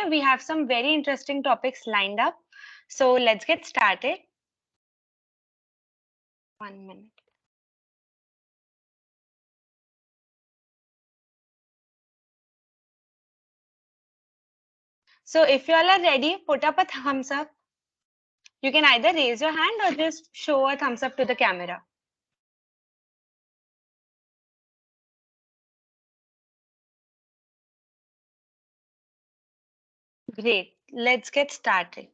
we have some very interesting topics lined up. So let's get started. 1 minute. So if you all are ready, put up a thumbs up. You can either raise your hand or just show a thumbs up to the camera. Great. Let's get started.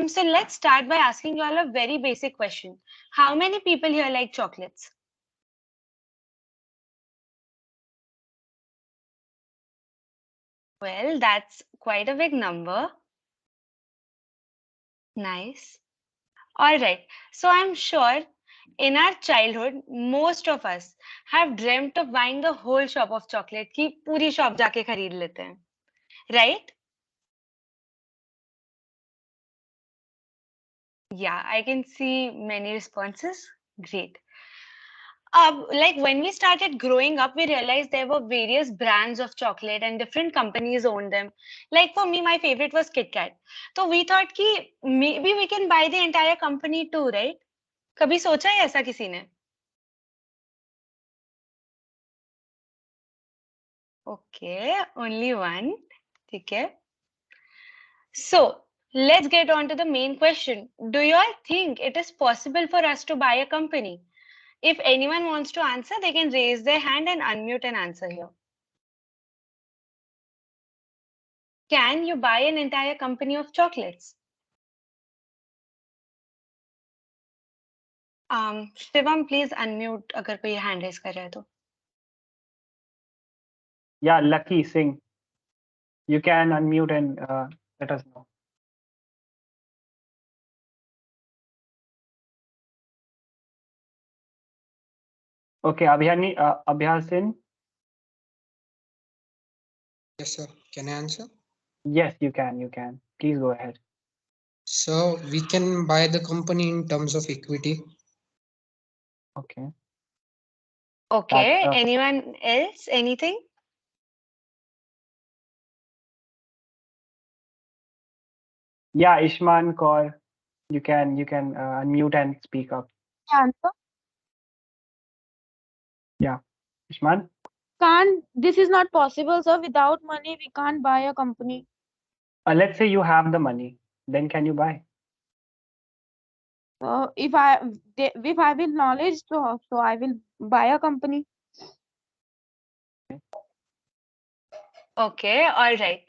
So let's start by asking you all a very basic question. How many people here like chocolates? Well, that's quite a big number. Nice. All right. So I'm sure in our childhood, most of us have dreamt of buying the whole shop of chocolate ki puri shop जाके खरीद लेते हैं. Right? Yeah, I can see many responses. Great. Like when we started growing up, we realized there were various brands of chocolate and different companies owned them. Like for me, my favorite was Kit Kat. So we thought कि maybe we can buy the entire company too, right? कभी सोचा है ऐसा किसी ने? Okay, only one. ठीक है. So let's get on to the main question. Do you all think it is possible for us to buy a company? If anyone wants to answer, they can raise their hand and unmute and answer here. Can you buy an entire company of chocolates? Shivam, please unmute अगर कोई hand raise कर रहा है तो. Yeah, Lucky Singh. You can unmute and let us know. Okay, Abhyasin. Yes, sir. Can I answer? Yes, you can. You can. Please go ahead. So we can buy the company in terms of equity. Okay. Okay. Anyone else? Anything? Yeah, Ishman Kaur. You can unmute and speak up. Answer. Yeah, Ishman. This is not possible, sir. Without money, we can't buy a company. Let's say you have the money, then can you buy? If I will knowledge, so I will buy a company. Okay. All right.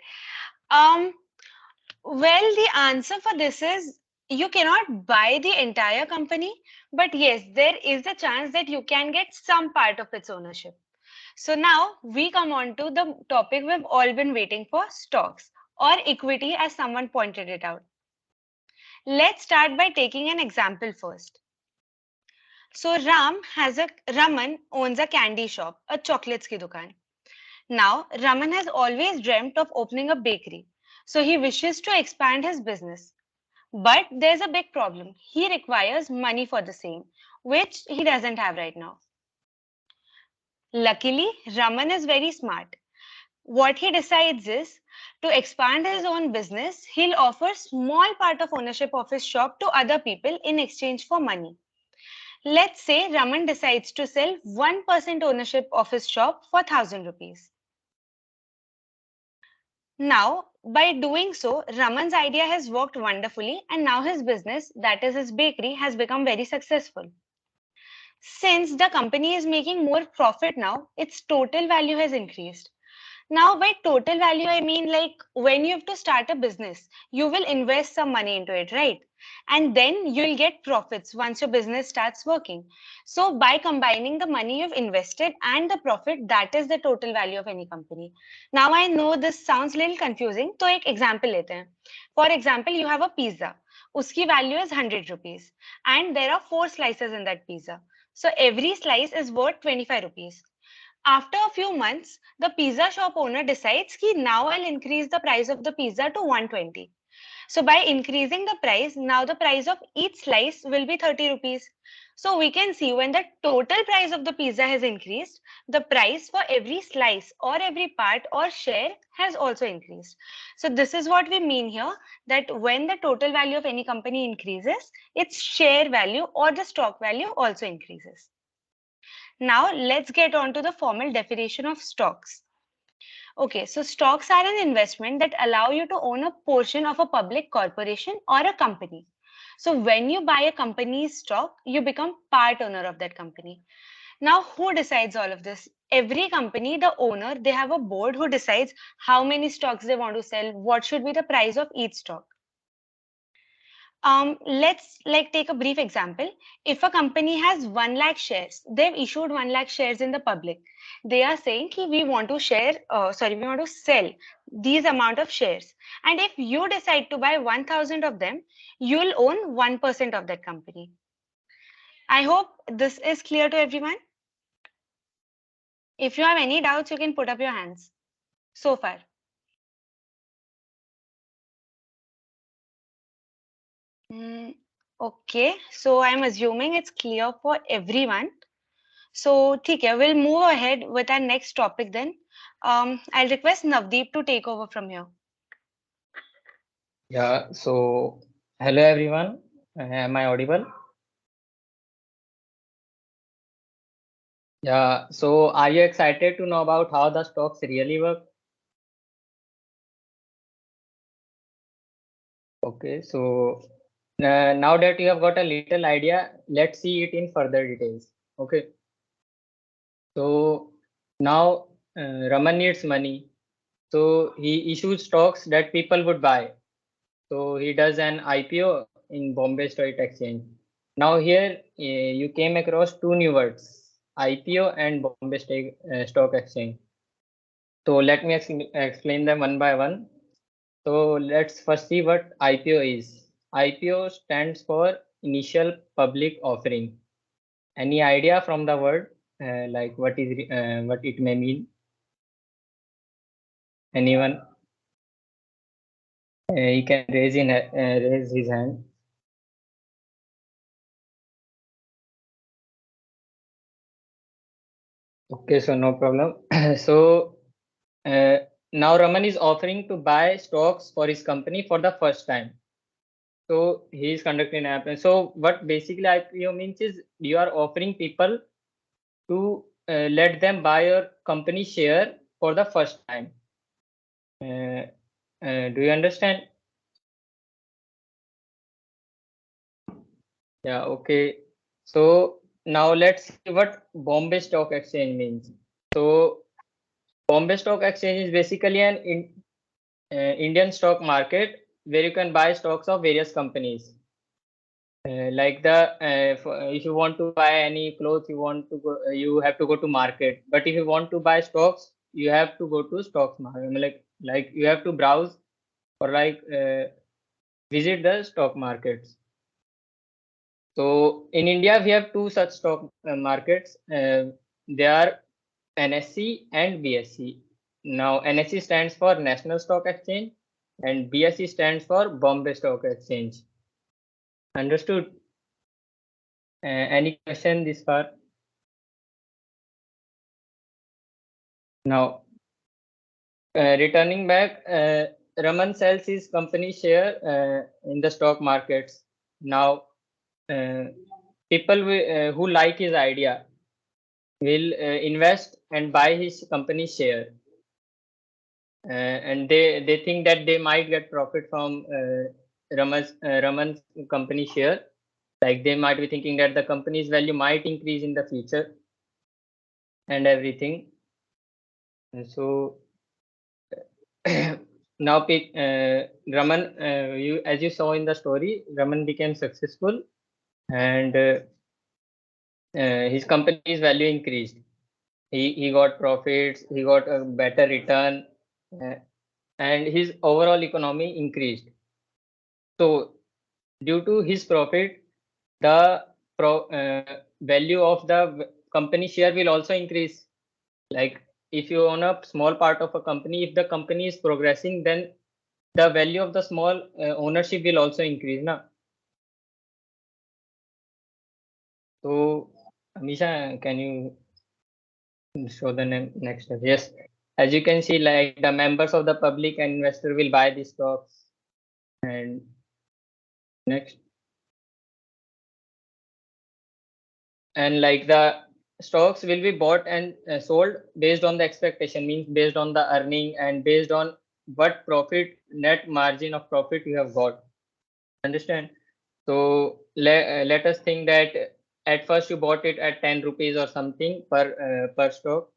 Well, the answer for this is you cannot buy the entire company, but yes, there is a chance that you can get some part of its ownership. So now we come on to the topic we've all been waiting for, stocks or equity as someone pointed it out. Let's start by taking an example first. So Raman owns a candy shop, a chocolates ki dukaan. Now, Raman has always dreamt of opening a bakery. So he wishes to expand his business. But there's a big problem. He requires money for the same, which he doesn't have right now. Luckily, Raman is very smart. What he decides is to expand his own business, he'll offer small part of ownership of his shop to other people in exchange for money. Let's say Raman decides to sell 1% ownership of his shop for 1,000 rupees. Now, by doing so, Raman's idea has worked wonderfully and now his business, that is his bakery, has become very successful. Since the company is making more profit now, its total value has increased. Now, by total value, I mean like when you have to start a business, you will invest some money into it, right? And then you'll get profits once your business starts working. So by combining the money you've invested and the profit, that is the total value of any company. Now, I know this sounds a little confusing. So, एक example लेते हैं. For example, you have a pizza. Uski value is 100 rupees. And there are 4 slices in that pizza. So every slice is worth 25 rupees. After a few months, the pizza shop owner decides that now I'll increase the price of the pizza to 120. So by increasing the price, now the price of each slice will be 30 rupees. So we can see when the total price of the pizza has increased, the price for every slice or every part or share has also increased. So this is what we mean here, that when the total value of any company increases, its share value or the stock value also increases. Now let's get on to the formal definition of stocks. Okay, so stocks are an investment that allow you to own a portion of a public corporation or a company. So when you buy a company's stock, you become part owner of that company. Now, who decides all of this? Every company, the owner, they have a board who decides how many stocks they want to sell, what should be the price of each stock. Let's take a brief example. If a company has 1 lakh shares, they've issued 1 lakh shares in the public. They are saying ki we want to we want to sell these amount of shares. And if you decide to buy 1,000 of them, you'll own 1% of that company. I hope this is clear to everyone. If you have any doubts, you can put up your hands. So far. Okay, so I'm assuming it's clear for everyone. So, ठीक we'll move ahead with our next topic then. I'll request Navdeep to take over from here. Yeah, so hello everyone. Am I audible? Yeah, so are you excited to know about how the stocks really work? Okay, so now that you have got a little idea, let's see it in further details. Okay, so now Raman needs money, so he issues stocks that people would buy. So he does an IPO in Bombay Stock Exchange. Now here you came across two new words, IPO and Bombay Stock Exchange. So let me explain them one by one. So let's first see what IPO is. IPO stands for Initial Public Offering. Any idea from the word, like what it may mean? Anyone? He can raise his hand. Okay, so no problem. So now Raman is offering to buy stocks for his company for the first time. So he is conducting an IPO. So what basically IPO means is you are offering people to let them buy your company share for the first time. Do you understand? Yeah, okay. So now let's see what Bombay Stock Exchange means. So Bombay Stock Exchange is basically an Indian stock market where you can buy stocks of various companies. If you want to buy any clothes, you have to go to market. But if you want to buy stocks, you have to go to stocks market. I mean, like you have to browse or visit the stock markets. So in India, we have two such stock markets. They are NSE and BSE. Now NSE stands for National Stock Exchange and BSE stands for Bombay Stock Exchange. Understood? Any question this far? Now, returning back, Raman sells his company share in the stock markets. Now, people who like his idea will invest and buy his company share. And they think that they might get profit from Raman's company share. Like they might be thinking that the company's value might increase in the future and everything. And so now Raman, as you saw in the story, Raman became successful and his company's value increased. He got profits, he got a better return, uh, and his overall economy increased. So due to his profit, the value of the company share will also increase. Like if you own a small part of a company, if the company is progressing, then the value of the small ownership will also increase, na? So, Amisha, can you show the next step? Yes, as you can see, like the members of the public and investor will buy these stocks. And next, and like the stocks will be bought and sold based on the expectation, means based on the earning and based on what profit, net margin of profit you have got. Understand? So let us think that at first you bought it at 10 rupees or something per stock.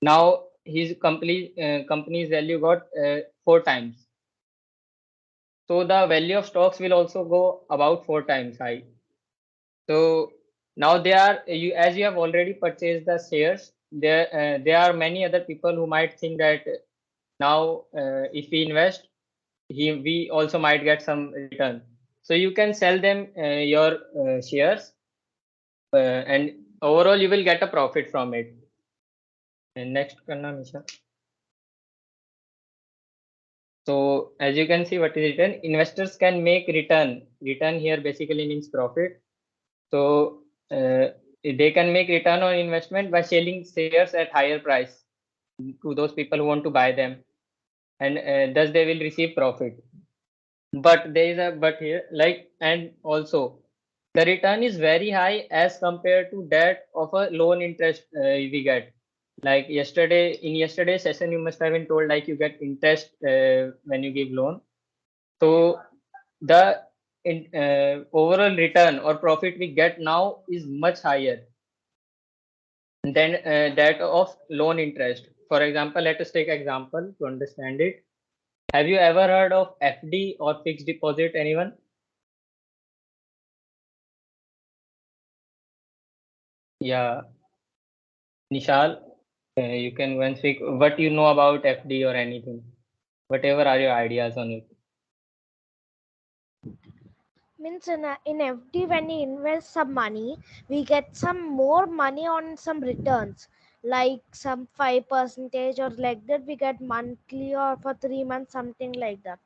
Now his company's value got 4 times. So the value of stocks will also go about 4 times high. So now they are you, as you have already purchased the shares. There are many other people who might think that now if we invest, we also might get some return. So you can sell them your shares, and overall you will get a profit from it. And next, Karna Misha. So as you can see, what is return? Investors can make return. Return here basically means profit. So they can make return on investment by selling shares at higher price to those people who want to buy them, and thus they will receive profit. But there is a but here, like, and also the return is very high as compared to that of a loan interest we get. Like in yesterday's session, you must have been told like you get interest when you give loan. So the overall return or profit we get now is much higher than that of loan interest. For example, let us take example to understand it. Have you ever heard of FD or fixed deposit? Anyone? Yeah, Nishal, you can go and speak what you know about FD or anything. Whatever are your ideas on it? Means in FD, when we invest some money, we get some more money on some returns, like some 5% or like that. We get monthly or for 3 months, something like that.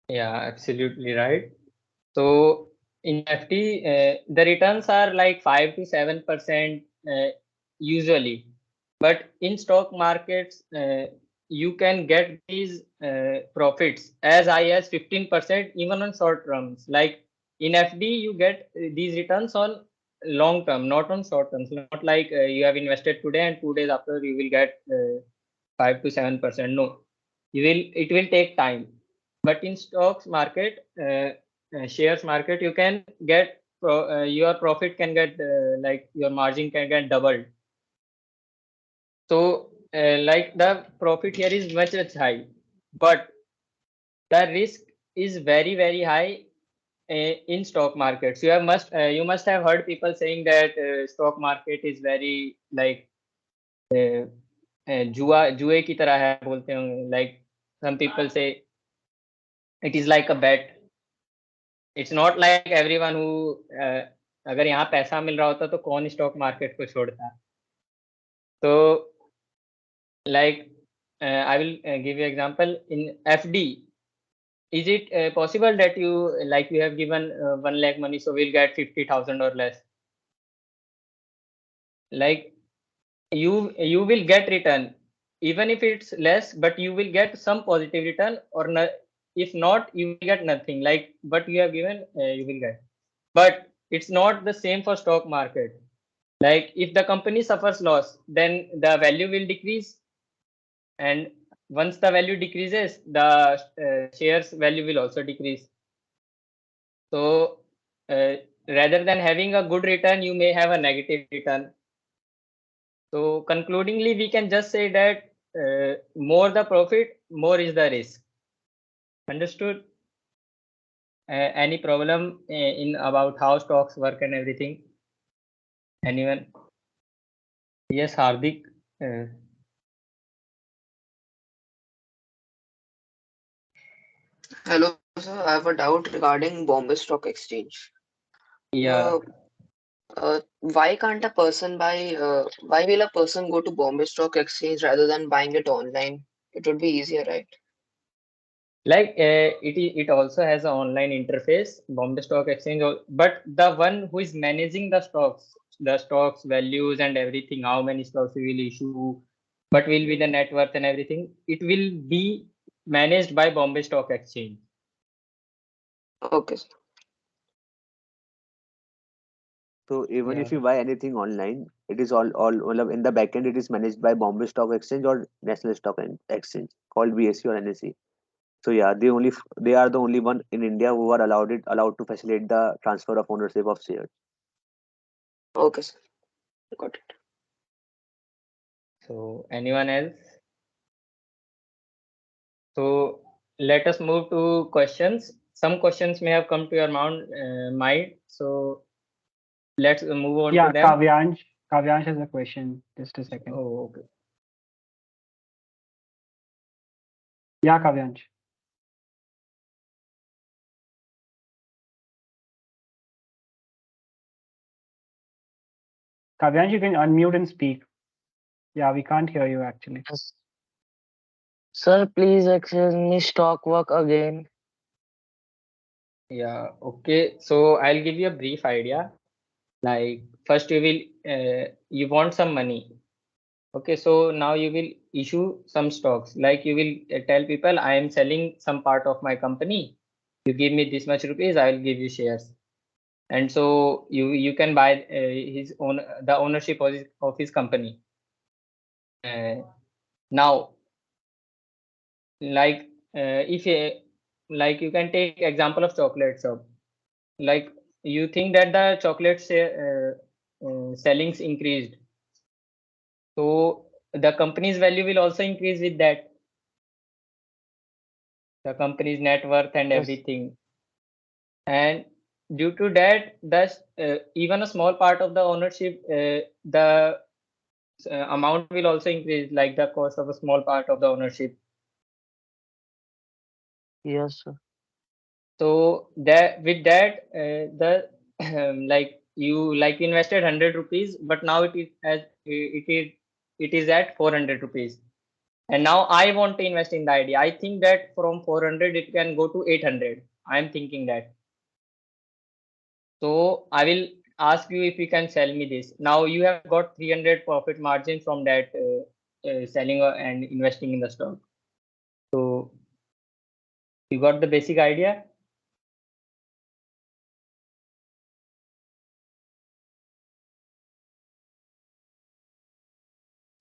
Yeah, absolutely right. So in FD, the returns are like 5 to 7% usually, but in stock markets, you can get these profits as high as 15% even on short terms. Like in FD, you get these returns on long term, not on short terms. Not like you have invested today and 2 days after you will get 5 to 7%. No, it will take time. But in stocks market, shares market, you can get your profit can get like your margin can get doubled. So like the profit here is much high, but the risk is very high in stock markets. You must have heard people saying that stock market is very like uh, जुए की तरह है बोलते होंगे. Like some people say it is like a bet. It's not like everyone who अगर यहाँ पैसा मिल रहा होता तो कौन स्टॉक मार्केट को छोड़ता. तो like I will give you example in FD. Is it possible that you like you have given 1 lakh money, so we'll get 50,000 or less? Like you will get return even if it's less, but you will get some positive return, or no, if not, you will get nothing. Like what you have given, you will get. But it's not the same for stock market. Like if the company suffers loss, then the value will decrease, and once the value decreases, the shares value will also decrease. So uh, rather than having a good return, you may have a negative return. So concludingly, we can just say that more the profit, more is the risk. Understood? Any problem in about how stocks work and everything? Anyone? Yes, Hardik. Hello, sir. I have a doubt regarding Bombay Stock Exchange. Yeah. Uh, why can't a person buy? Why will a person go to Bombay Stock Exchange rather than buying it online? It would be easier, right? Like it also has an online interface, Bombay Stock Exchange, but the one who is managing the stocks values and everything, how many stocks we will issue, what will be the net worth and everything, it will be managed by Bombay Stock Exchange. Okay, sir. So even Yeah. if you buy anything online, it is all in the back end. It is managed by Bombay Stock Exchange or National Stock Exchange called BSE or NSE. So yeah, they are the only one in India who are allowed to facilitate the transfer of ownership of shares. Okay, sir. Got it. So anyone else? So let us move to questions. Some questions may have come to your mind. So let's move on Yeah, to them. Kavyansh has a question. Just a second. Oh, okay. Yeah, Kavyansh. Kavyansh, you can unmute and speak. Yeah, we can't hear you actually. Yes. Sir, please explain me stock work again. Yeah, okay. So I'll give you a brief idea. Like first you want some money. Okay, so now you will issue some stocks. Like you will tell people, I am selling some part of my company. You give me this much rupees, I will give you shares. And so you can buy the ownership of his company. Now, like if like you can take example of chocolate shop. Like you think that the chocolate sellings increased, so the company's value will also increase with that, the company's net worth and Yes. everything. And due to that, even a small part of the ownership, the amount will also increase, like the cost of a small part of the ownership. Yes, sir. So that with that, the like you invested 100 rupees, but now it is at 400 rupees. And now I want to invest in the idea. I think that from 400 it can go to 800. I'm thinking that. So I will ask you if you can sell me this. Now you have got 300 profit margin from that selling and investing in the stock. So you got the basic idea.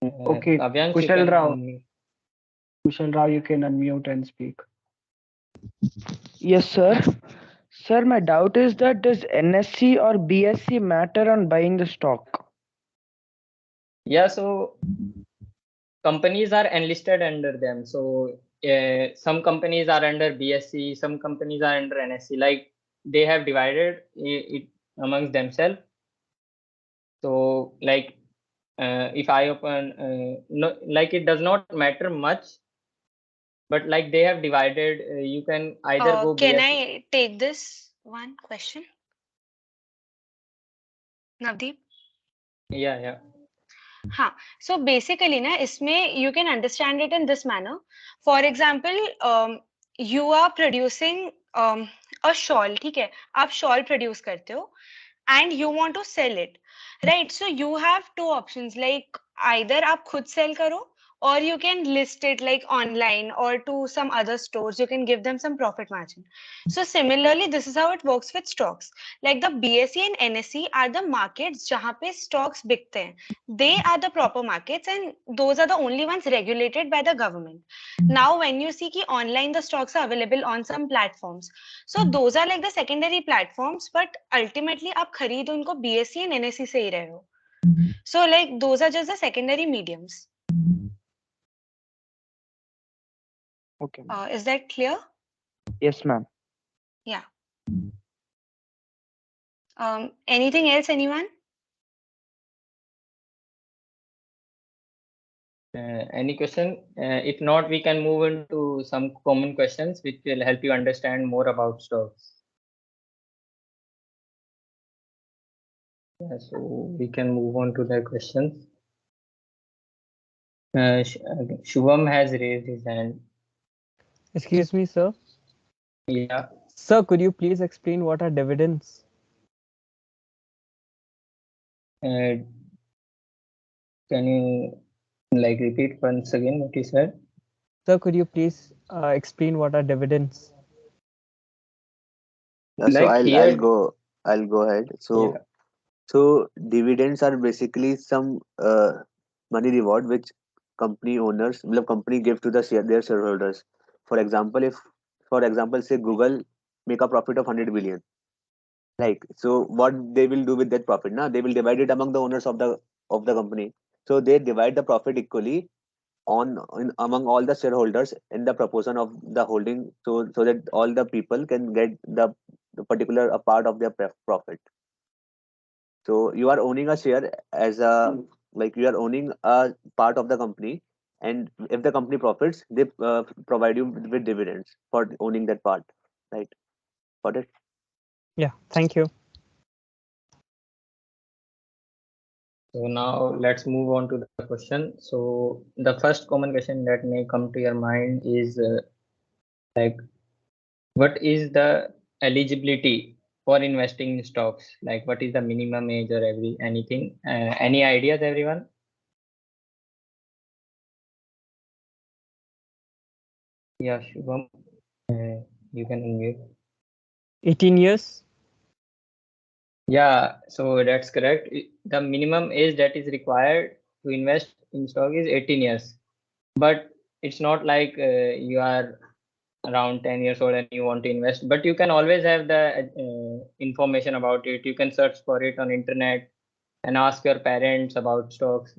Okay, Kavyansh, you Kushal can Rao. Kushal Rao, you can unmute and speak. Yes, sir. Sir, my doubt is that does NSC or BSC matter on buying the stock? Yeah, so companies are enlisted under them. So some companies are under BSC, some companies are under NSC. Like they have divided it amongst themselves. So like if I open, no, like it does not matter much, but like they have divided. You can either go Can BSC. I take this one question, Navdeep? Yeah, yeah. हाँ, so basically ना इसमें you can understand it in this manner. For example, you are producing a shawl, ठीक है? आप shawl produce करते हो and you want to sell it, right? So you have two options, like either आप खुद sell करो or you can list it like online or to some other stores. You can give them some profit margin. So similarly, this is how it works with stocks. Like the BSE and NSE are the markets जहाँ पे stocks बिकते हैं. They are the proper markets and those are the only ones regulated by the government. Now, when you see कि online the stocks are available on some platforms, so those are like the secondary platforms, but ultimately आप खरीद उनको BSE and NSE से ही रहे हो. So like those are just the secondary mediums. Okay. Is that clear? Yes, ma'am. Yeah. Anything else, anyone? Any question? If not, we can move into some common questions which will help you understand more about stocks. Yeah, so we can move on to the questions. Shubham has raised his hand. Excuse me, sir. Yeah. Sir, could you please explain what are dividends? Uh, can you like repeat once again what you said? Sir, could you please explain what are dividends? Yeah, so Like here, I'll go ahead. yeah. So dividends are basically some money reward which company owners, मतलब company give to their shareholders. For example, if for example say Google make a profit of 100 billion, right? So what they will do with that profit? Now they will divide it among the owners of the company. So they divide the profit equally among all the shareholders in the proportion of the holding, so that all the people can get the particular a part of their profit. So you are owning a share as a like you are owning a part of the company, and if the company profits, they provide you with dividends for owning that part, right? Got it? Yeah, thank you. So now let's move on to the question. So the first common question that may come to your mind is like, what is the eligibility for investing in stocks? Like, what is the minimum age or anything? Any ideas, everyone? Yeah, Shubham, you can unmute. 18 years? Yeah, so that's correct. The minimum age that is required to invest in stock is 18 years. But it's not like you are around 10 years old and you want to invest, but you can always have the information about it. You can search for it on internet and ask your parents about stocks.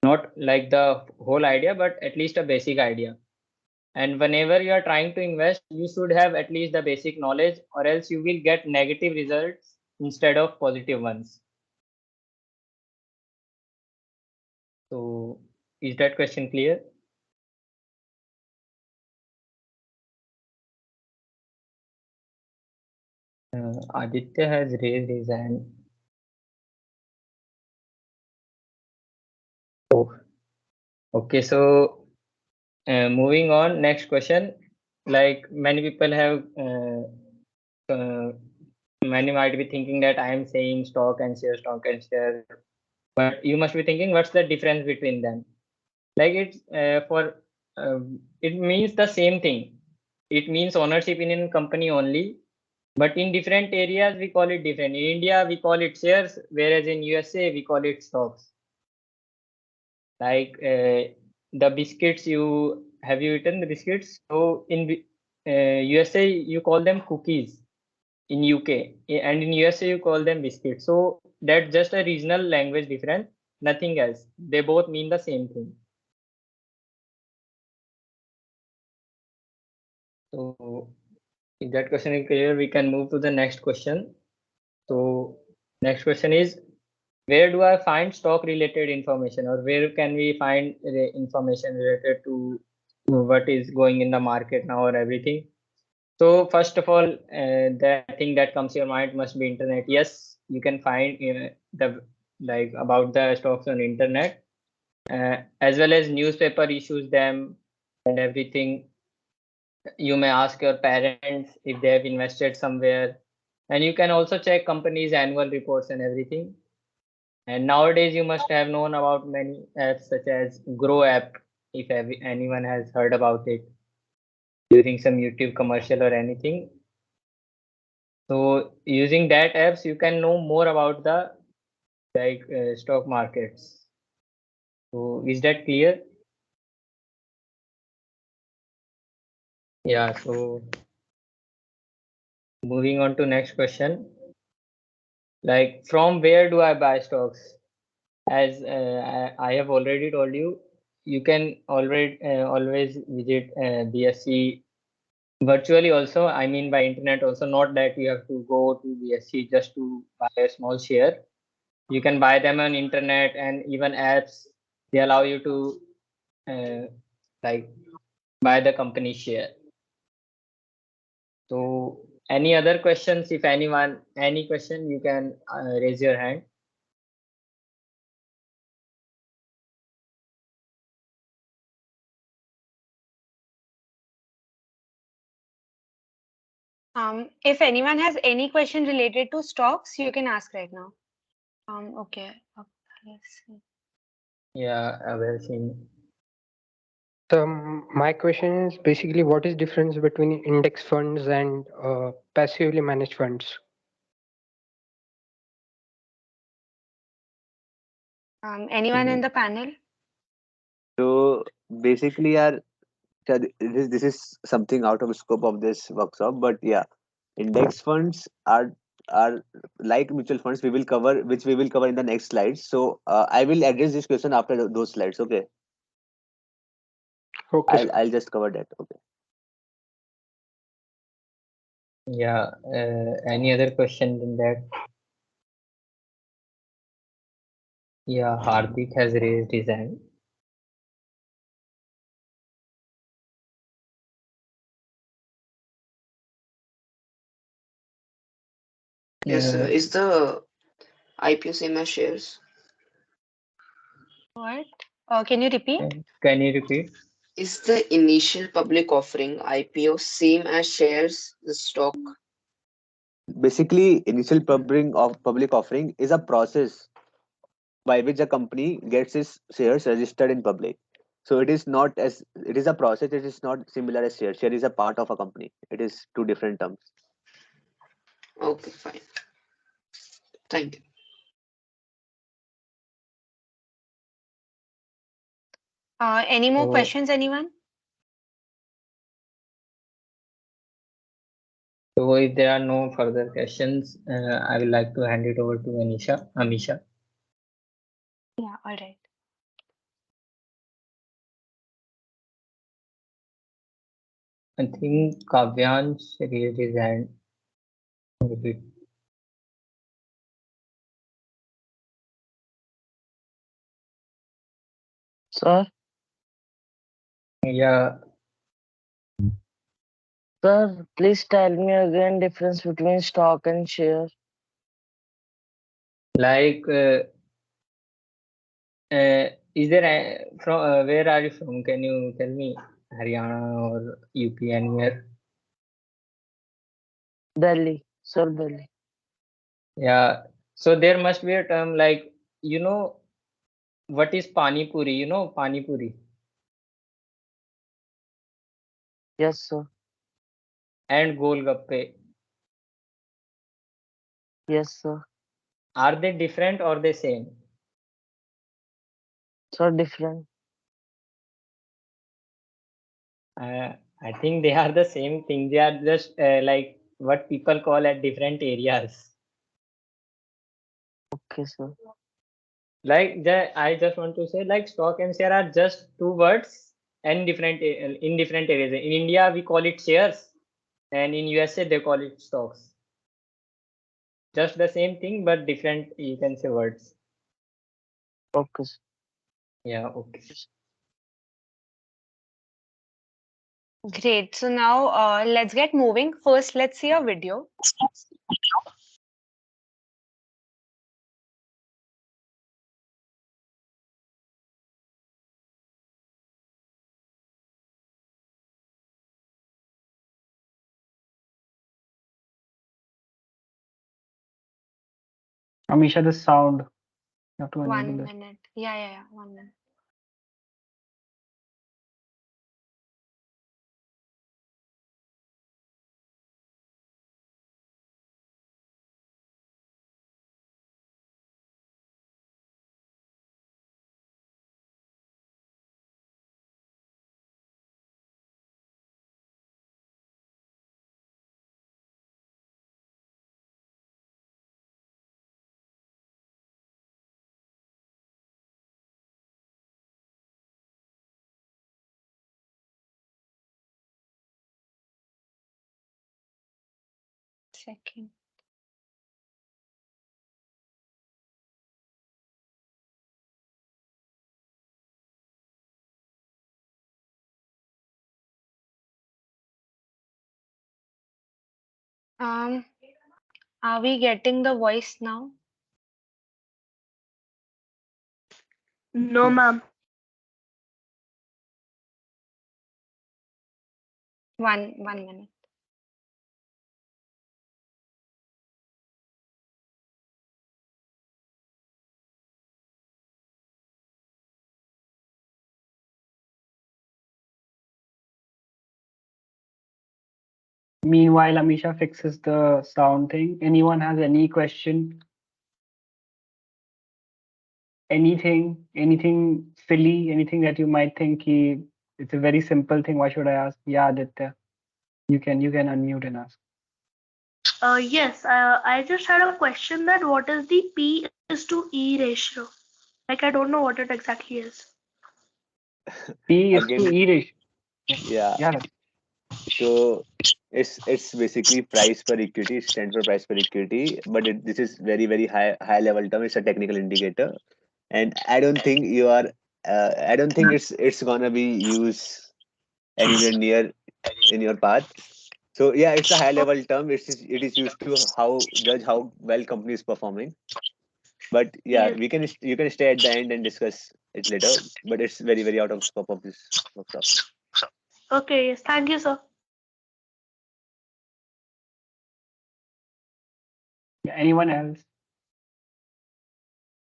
Not like the whole idea, but at least a basic idea. And whenever you are trying to invest, you should have at least the basic knowledge, or else you will get negative results instead of positive ones. So is that question clear? Aditya has raised his hand. Oh, okay. So moving on, next question. Like many people have, many might be thinking that I am saying stock and share, but you must be thinking what's the difference between them? Like it's it means the same thing. It means ownership in a company only, but in different areas we call it different. In India we call it shares, whereas in USA we call it stocks. Like the biscuits, you have you eaten the biscuits? So in USA you call them cookies, in UK, and in USA you call them biscuits. So that's just a regional language difference, nothing else. They both mean the same thing. So if that question is clear, we can move to the next question. So next question is, where do I find stock related information, or where can we find the information related to what is going in the market now or everything? So first of all, the thing that comes to your mind must be internet. Yes, you can find the like about the stocks on internet, as well as newspaper issues them and everything. You may ask your parents if they have invested somewhere, and you can also check companies' annual reports and everything. And nowadays, you must have known about many apps such as Grow app, if anyone has heard about it during some YouTube commercial or anything. So using that apps, you can know more about the stock markets. So is that clear? Yeah. So moving on to next question. Like from where do I buy stocks? As I have already told you, you can already always visit BSC virtually also. I mean by internet also, not that you have to go to BSC just to buy a small share. You can buy them on internet, and even apps, they allow you to uh, like buy the company share. So any other questions? If anyone, any question, you can raise your hand. If anyone has any question related to stocks, you can ask right now. Okay. Let's see. Yeah, well seen. So my question is basically what is difference between index funds and passively managed funds? Anyone in the panel? So basically, this is something out of scope of this workshop, but yeah, index funds are like mutual funds. We will cover in the next slides. So I will address this question after those slides. Okay, Okay, sir. I'll just cover that. Okay. Yeah, any other question than that? Yeah, Hardik has raised his hand. Yes, Uh, is the IPO same as shares? What? Can you repeat? can you repeat? Is the initial public offering IPO same as shares, the stock? Basically, initial public offering is a process by which a company gets its shares registered in public. So it is a process. It is not similar as share. Share is a part of a company. It is two different terms. Okay, fine. Thank you. Any more So, questions, anyone? so if there are no further questions, I would like to hand it over to Amisha. Yeah, all right. I think Kavyansh raised his hand. Repeat. Sir, Yeah, sir, please tell me again difference between stock and share. like, is there from where are you from? Can you tell me? Haryana or UP, anywhere? Delhi, sir, Delhi. Yeah. So there must be a term like, you know, what is pani puri? You know, pani puri Yes, sir. and golgappe. Yes, sir. Are they different or the same? Sir, different. I think they are the same thing. They are just like what people call at different areas. Okay, sir. Like I just want to say, like stock and share are just two words and different in different areas. In India, we call it shares, and in USA they call it stocks. Just the same thing, but different. You can say words. Okay, sir. Yeah. Okay. Great. So now let's get moving. First, let's see a video. Amisha, the sound. You have to enable 1 it. minute. Yeah. 1 minute. Second. Um, are we getting the voice now? No, ma'am. 1 minute. Meanwhile, Amisha fixes the sound thing. Anyone has any question? Anything silly, anything that you might think it's a very simple thing. Why should I ask? Yeah, Aditya, you can unmute and ask. Yes, I just had a question that what is the P is to E ratio? Like I don't know what it exactly is. P is to Again, E ratio. Yeah, yeah. yeah. So it's basically price per equity, stands for price per equity, but this is very high level term. It's a technical indicator, and I don't think it's gonna be used anywhere near in your path. So yeah, it's a high level term. It is used to how judge how well company is performing. But yeah, Yes. you can stay at the end and discuss it later. But it's very out of scope of this workshop. Okay, yes, thank you, sir. Yeah, anyone else?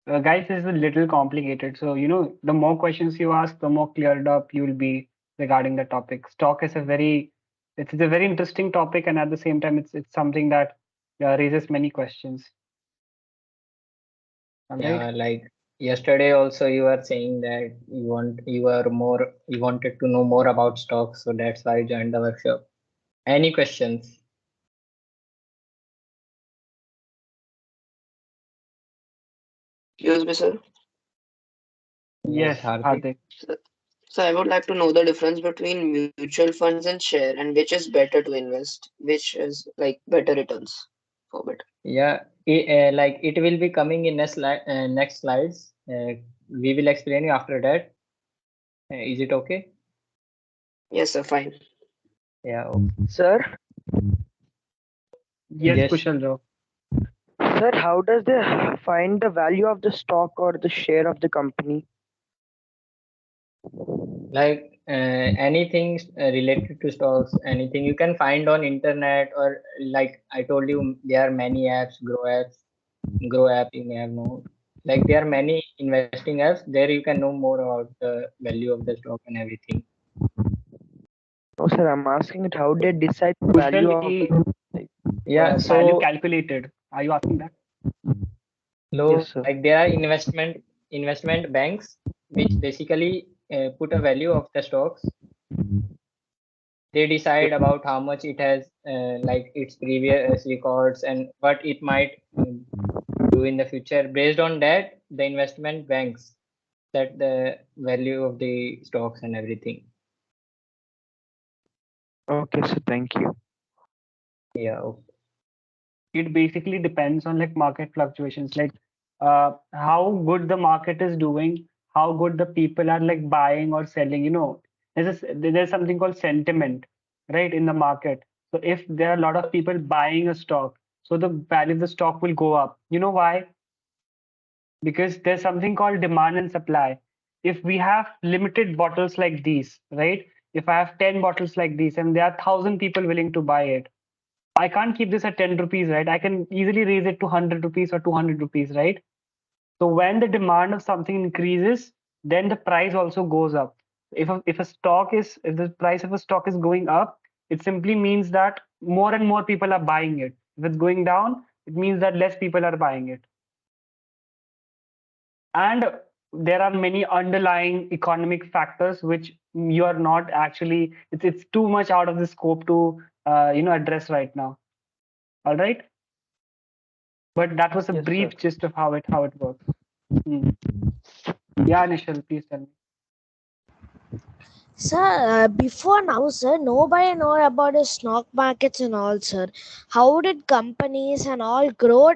Guys, this is a little complicated. So, the more questions you ask, the more cleared up you'll be regarding the topic. Stock is it's a very interesting topic, and at the same time, it's something that raises many questions. All right. Yeah, like yesterday also you were saying that you wanted to know more about stocks, so that's why you joined the workshop. Any questions? Excuse me, sir. Yes, Yes, Hardik. Hardik. So I would like to know the difference between mutual funds and share, and which is better to invest, which is like better returns for better. Yeah, like it will be coming in next slides. We will explain you after that. Is it okay? Yes, sir. Fine. Yeah. Okay. Sir, Yes, Yes. Kushal. sir, how does they find the value of the stock or the share of the company? Like anything related to stocks, anything you can find on internet, or like I told you, there are many apps, grow app you may have known. Like there are many investing apps. There you can know more about the value of the stock and everything. No, sir, I'm asking it how they decide the value Kushal, of like, Yeah. value So calculated. Are you asking that? yes, low, sir. like there are investment banks which basically put a value of the stocks. They decide about how much it has, like its previous records and what it might do in the future. Based on that, the investment banks set the value of the stocks and everything. Okay, sir, thank you. Yeah. Okay. It basically depends on like market fluctuations, like how good the market is doing, how good the people are like buying or selling. There's something called sentiment, right, in the market. So if there are a lot of people buying a stock, so the value of the stock will go up. You know why? Because there's something called demand and supply. If we have limited bottles like these, right? If I have 10 bottles like these and there are 1,000 people willing to buy it, I can't keep this at 10 rupees, right? I can easily raise it to 100 rupees or 200 rupees, right? So when the demand of something increases, then the price also goes up. If the price of a stock is going up, it simply means that more and more people are buying it. If it's going down, it means that less people are buying it. And there are many underlying economic factors which you are not actually, it's too much out of the scope to address right now. All right. But that was a Yes, sir. brief gist of how it works. Hmm. Yeah, Nishal, please tell me. Sir, before now, sir, nobody know about the stock markets and all, sir. How did companies and all grow?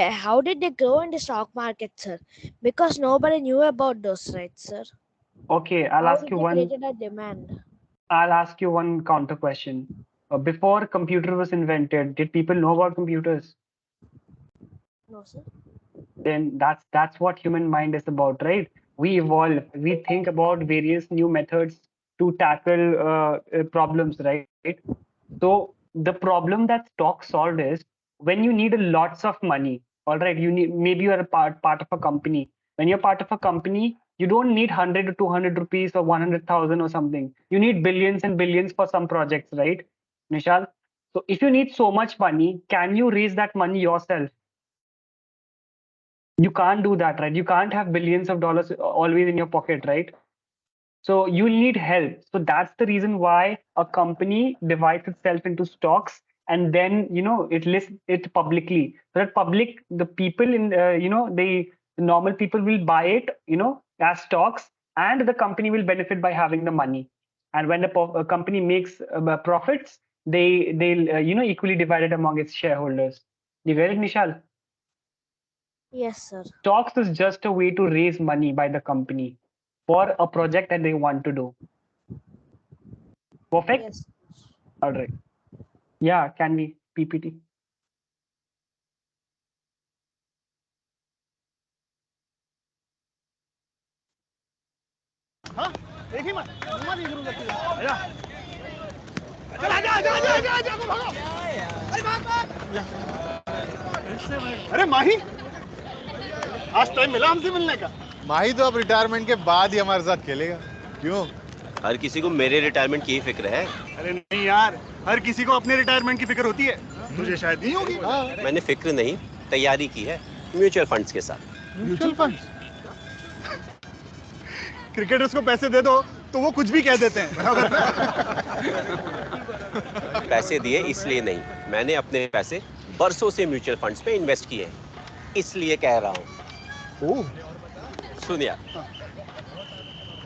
How did they grow in the stock market, sir? Because nobody knew about those, right, sir? Okay, I'll How ask did you they one. created a demand? I'll ask you one counter question. Before computer was invented, did people know about computers? No, sir. Then that's what human mind is about, right? We evolve. We think about various new methods to tackle problems, right? So the problem that stock solved is when you need lots of money. All right, you need, maybe you are a part of a company. When you're part of a company, you don't need 100 or 200 rupees or 100,000 or something. You need billions and billions for some projects, right, Nishal? So if you need so much money, can you raise that money yourself? You can't do that, right? You can't have billions of dollars always in your pocket, right? So you need help. So that's the reason why a company divides itself into stocks, and then it lists it publicly. So that public, the people in the normal people will buy it, as stocks, and the company will benefit by having the money. And when the company makes profits, they'll equally divide it among its shareholders. You get it, Nishal? Yes, sir. Stocks is just a way to raise money by the company for a project that they want to do. Perfect? Yes. All right. Yeah, can we PPT? अरे माही, आज time मिला हमसे मिलने का। माही तो अब retirement के बाद ही हमारे साथ खेलेगा। क्यों? हर किसी को मेरे रिटायरमेंट की ही फिक्र है। अरे नहीं यार, हर किसी को अपने रिटायरमेंट की फिक्र होती है। तुझे शायद नहीं होगी। मैंने फिक्र नहीं, तैयारी की है म्यूचुअल फंड्स के साथ। Mutual funds? क्रिकेटर्स को पैसे दे दो तो वो कुछ भी कह देते हैं। पैसे दिए इसलिए नहीं, मैंने अपने पैसे बरसों से म्यूचुअल फंड्स पे इन्वेस्ट किए हैं, इसलिए कह रहा हूँ। सुनिए,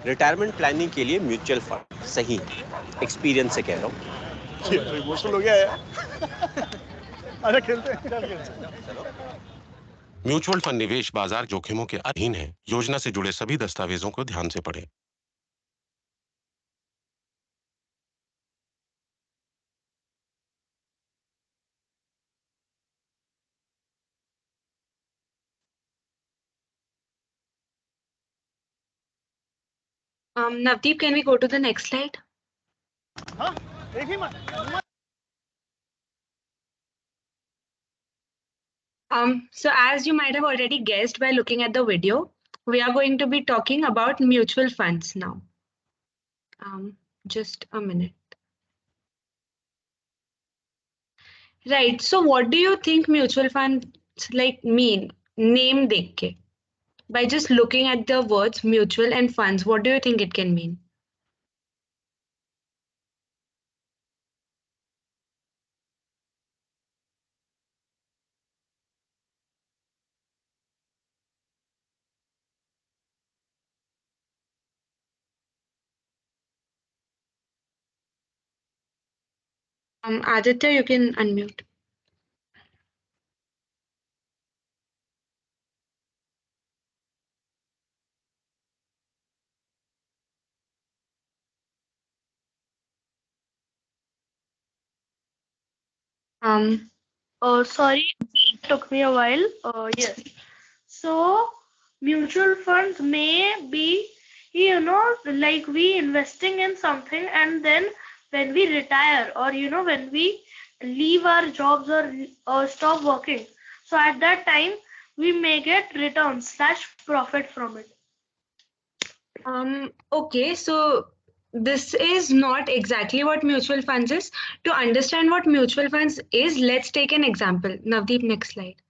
रिटायरमेंट प्लानिंग के लिए म्यूचुअल फंड सही है, एक्सपीरियंस से कह रहा हूँ। इमोशनल हो गया है। अरे खेलते हैं। म्यूचुअल फंड निवेश बाजार जोखिमों के अधीन है। योजना से जुड़े सभी दस्तावेजों को ध्यान से पढ़ें। Navdeep, can we go to the next slide? So as you might have already guessed by looking at the video, we are going to be talking about mutual funds now. Just a minute. Right. So what do you think mutual funds mean? Name dekh ke. By just looking at the words mutual and funds, what do you think it can mean? Aditya, you can unmute. Sorry, it took me a while. Yes. So mutual funds may be, like we investing in something, and then when we retire, or when we leave our jobs or stop working, so at that time we may get returns / profit from it. Okay, so this is not exactly what mutual funds is. To understand what mutual funds is, let's take an example. Navdeep, next slide.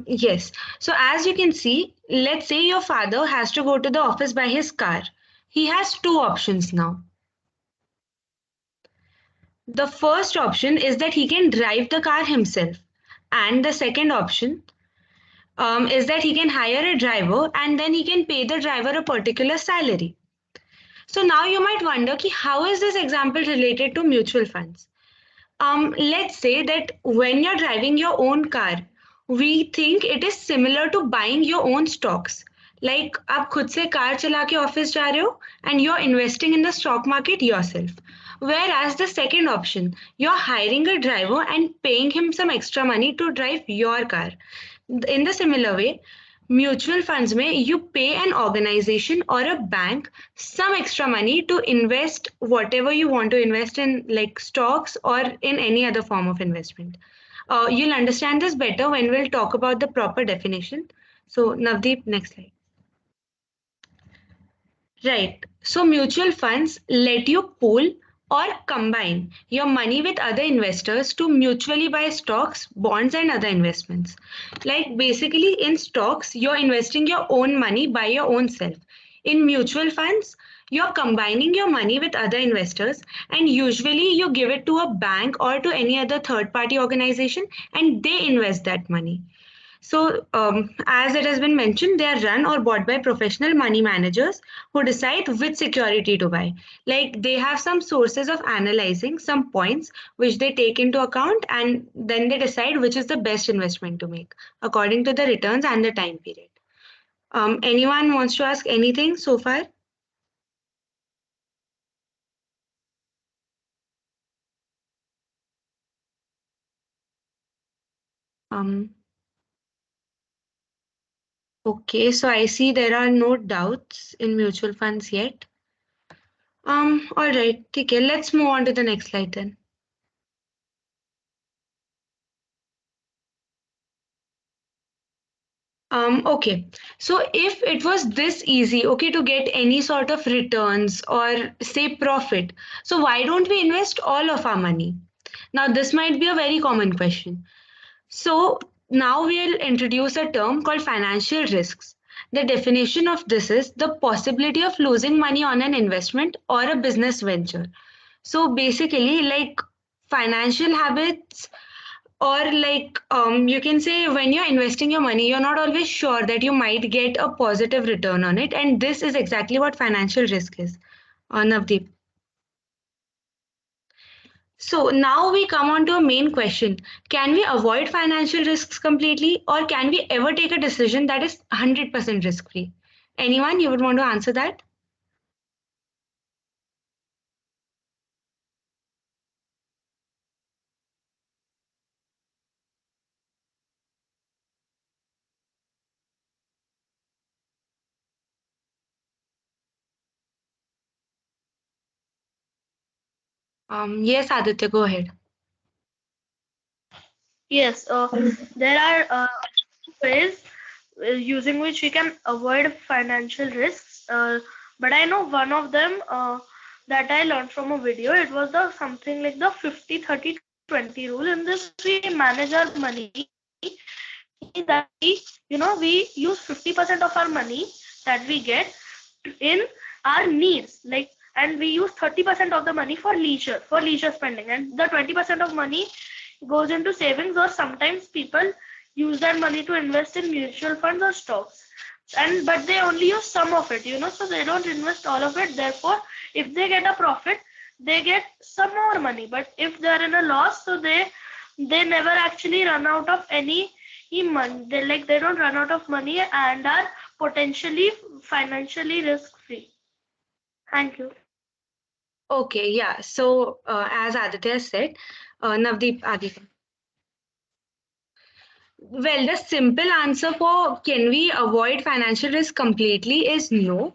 Yes. So as you can see, let's say your father has to go to the office by his car. He has two options now. The first option is that he can drive the car himself. And the second option is that he can hire a driver and then he can pay the driver a particular salary. So now you might wonder, how is this example related to mutual funds? Let's say that when you're driving your own car, we think it is similar to buying your own stocks. Like आप खुद से car चला के office जा रहे हो and you're investing in the stock market yourself. Whereas the second option, you're hiring a driver and paying him some extra money to drive your car. In the similar way, mutual funds में you pay an organization or a bank some extra money to invest whatever you want to invest in, like stocks or in any other form of investment. You'll understand this better when we'll talk about the proper definition. So Navdeep, next slide. Right. So mutual funds let you pool or combine your money with other investors to mutually buy stocks, bonds, and other investments. Like basically in stocks, you're investing your own money by your own self. In mutual funds, you're combining your money with other investors, and usually you give it to a bank or to any other third party organization, and they invest that money. So, as it has been mentioned, they are run or bought by professional money managers who decide which security to buy. Like they have some sources of analyzing some points which they take into account, and then they decide which is the best investment to make according to the returns and the time period. Anyone wants to ask anything so far? Um, okay, so I see there are no doubts in mutual funds yet. All right, okay, let's move on to the next slide then. Okay, so if it was this easy, okay, to get any sort of returns or say profit, so why don't we invest all of our money? Now, this might be a very common question. So, now we'll introduce a term called financial risks. The definition of this is the possibility of losing money on an investment or a business venture. So, basically, like financial habits or like you can say when you're investing your money you're not always sure that you might get a positive return on it, and this is exactly what financial risk is. Navdeep, so now we come on to a main question: can we avoid financial risks completely, or can we ever take a decision that is 100% risk free? Anyone you would want to answer that? Yes, Aditya, go ahead. Yes, there are ways using which we can avoid financial risks. But I know one of them that I learned from a video. It was the something like the 50-30-20 rule. In this, we manage our money that we use 50% of our money that we get in our needs, like, and we use 30% of the money for leisure spending, and the 20% of money goes into savings, or sometimes people use that money to invest in mutual funds or stocks, and but they only use some of it, so they don't invest all of it. Therefore, if they get a profit, they get some more money, but if they are in a loss, so they never actually run out of any money. They don't run out of money and are potentially financially risk free. Thank you. Okay, yeah, so as Aditya said, Navdeep, Aditya. Well, the simple answer for can we avoid financial risk completely is no.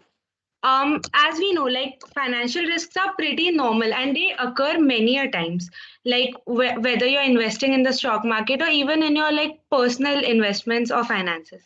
As we know, like financial risks are pretty normal and they occur many a times. Like whether you're investing in the stock market or even in your like personal investments or finances.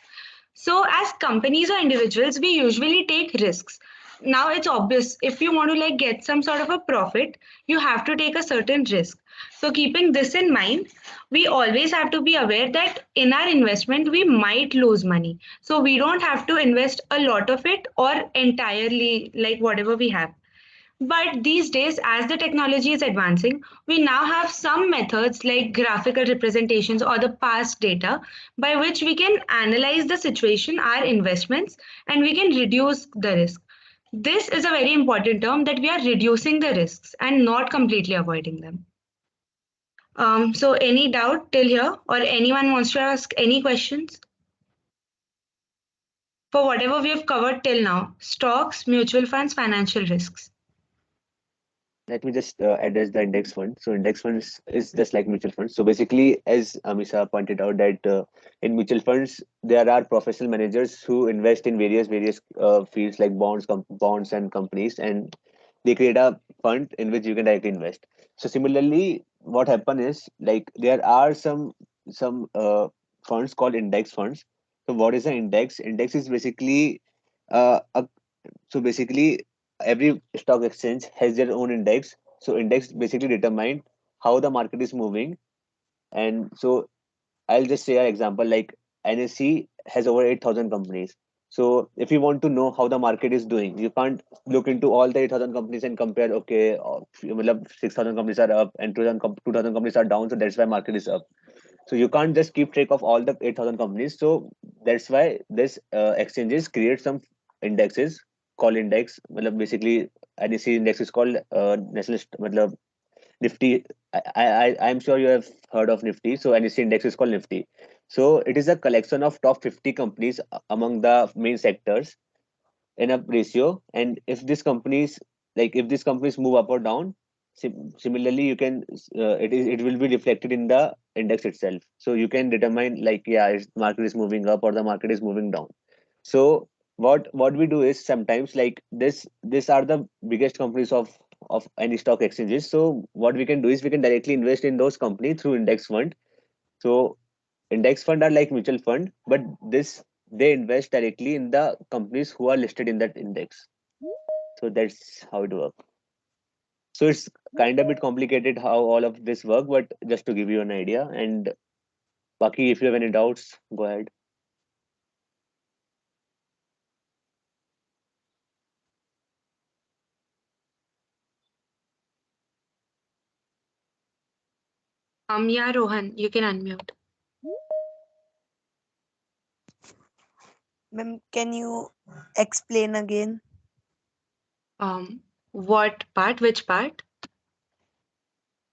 So, as companies or individuals, we usually take risks. Now, it's obvious if you want to like get some sort of a profit, you have to take a certain risk. So, keeping this in mind, we always have to be aware that in our investment, we might lose money. So, we don't have to invest a lot of it or entirely like whatever we have. But these days, as the technology is advancing, we now have some methods like graphical representations or the past data by which we can analyze the situation, our investments, and we can reduce the risk. This is a very important term that we are reducing the risks and not completely avoiding them. So, any doubt till here, or anyone wants to ask any questions? For whatever we have covered till now: stocks, mutual funds, financial risks. Let me just address the index fund. So index funds is just like mutual funds. So basically, as Amisha pointed out, that in mutual funds there are professional managers who invest in various fields like bonds and companies, and they create a fund in which you can directly invest. So similarly, what happen is like there are some funds called index funds. So what is an index? Index is basically a so basically every stock exchange has their own index. So index basically determine how the market is moving. And so I'll just say an example like NSE has over 8,000 companies. So if you want to know how the market is doing, you can't look into all the 8,000 companies and compare, okay, 6,000 companies are up and 2,000 companies are down. So that's why market is up. So you can't just keep track of all the 8,000 companies. So that's why this exchanges create some indexes called index. Basically, NSE index is called National Nifty. I'm sure you have heard of Nifty. So NSE index is called Nifty. So it is a collection of top 50 companies among the main sectors in a ratio. And if these companies, if these companies move up or down, similarly you can it will be reflected in the index itself. So you can determine market is moving up or the market is moving down. So what we do is sometimes these are the biggest companies of any stock exchanges. So what we can do is we can directly invest in those companies through index fund. So index fund are like mutual fund, but this they invest directly in the companies who are listed in that index. So that's how it works. So it's kind of bit complicated how all of this work, but just to give you an idea. And Baki, if you have any doubts, go ahead. Yeah, Rohan, you can unmute. Ma'am, can you explain again? What part? Which part?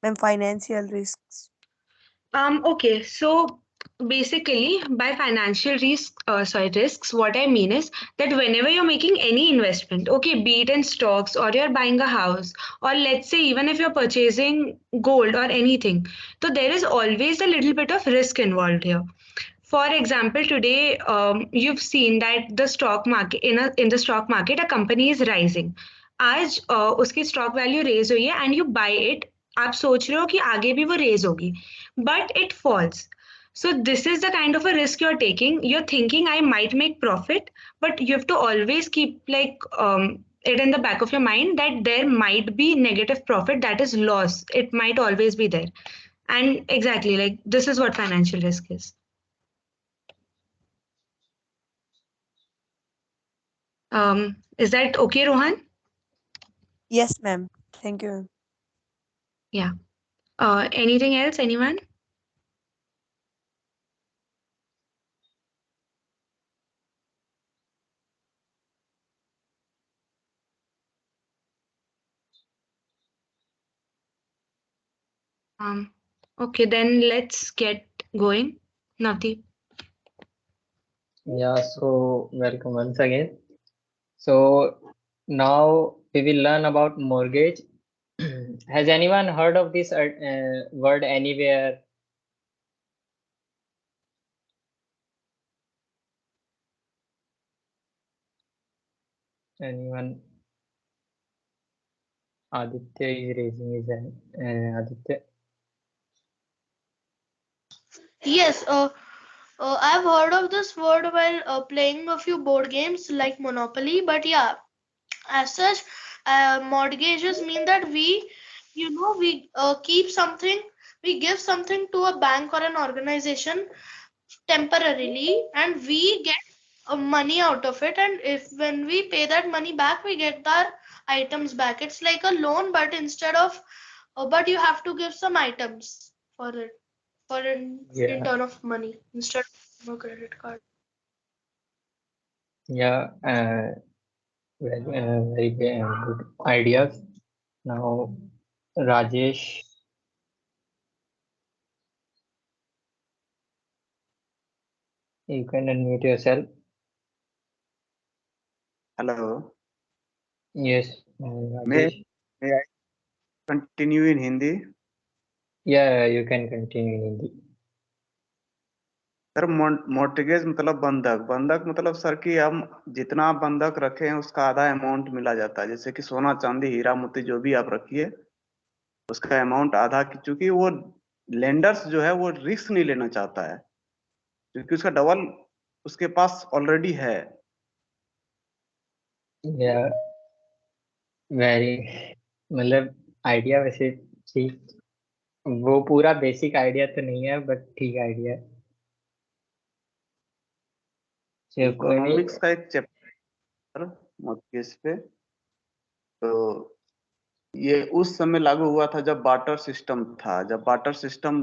Ma'am, financial risks. Okay, so basically by financial risks, what I mean is that whenever you're making any investment, okay, be it in stocks or you're buying a house, or let's say even if you're purchasing gold or anything, so there is always a little bit of risk involved here. For example, today you've seen that the stock market in the stock market a company is rising. आज उसकी stock value raise हुई है and you bye it. आप सोच रहे हो कि आगे भी वो रेज होगी, but it falls. So this is the kind of a risk you're taking. You're thinking I might make profit, but you have to always keep it in the back of your mind that there might be negative profit, that is loss. It might always be there. And exactly like this is what financial risk is. Is that okay, Rohan? Yes, ma'am. Thank you. Yeah. Anything else, anyone? Okay, then let's get going. Navdeep. Yeah, so welcome once again. So now we will learn about mortgage. Has anyone heard of this word anywhere? Anyone? Aditya is raising his hand. Aditya. Yes, I've heard of this word while playing a few board games like Monopoly, but yeah, as such, mortgages mean that we keep something, we give something to a bank or an organization temporarily, and we get money out of it. And if when we pay that money back, we get our items back. It's like a loan, but instead of, but you have to give some items for it, in Yeah, turn of money instead of a credit card. yeah, very good ideas. Now, Rajesh, you can unmute yourself. Hello. Yes, May Rajesh. may I continue in Hindi? Yeah, you can continue in Hindi. Sir mortgage मतलब बंधक बंधक मतलब sir कि हम जितना आप बंधक रखे हैं उसका आधा अमाउंट मिला जाता है। जैसे कि सोना चांदी हीरा मोती जो भी आप रखिए उसका अमाउंट आधा चूंकि वो लेंडर्स जो है वो रिस्क नहीं लेना चाहता है क्योंकि उसका डबल उसके पास ऑलरेडी है। या वेरी मतलब आइडिया वैसे ठीक, वो पूरा बेसिक आइडिया तो नहीं है बट ठीक आइडिया है। चलो कोई नहीं। इकोनॉमिक्स का एक चैप्टर मॉर्गेज पे, तो ये उस समय लागू हुआ था जब बार्टर सिस्टम था, जब बार्टर सिस्टम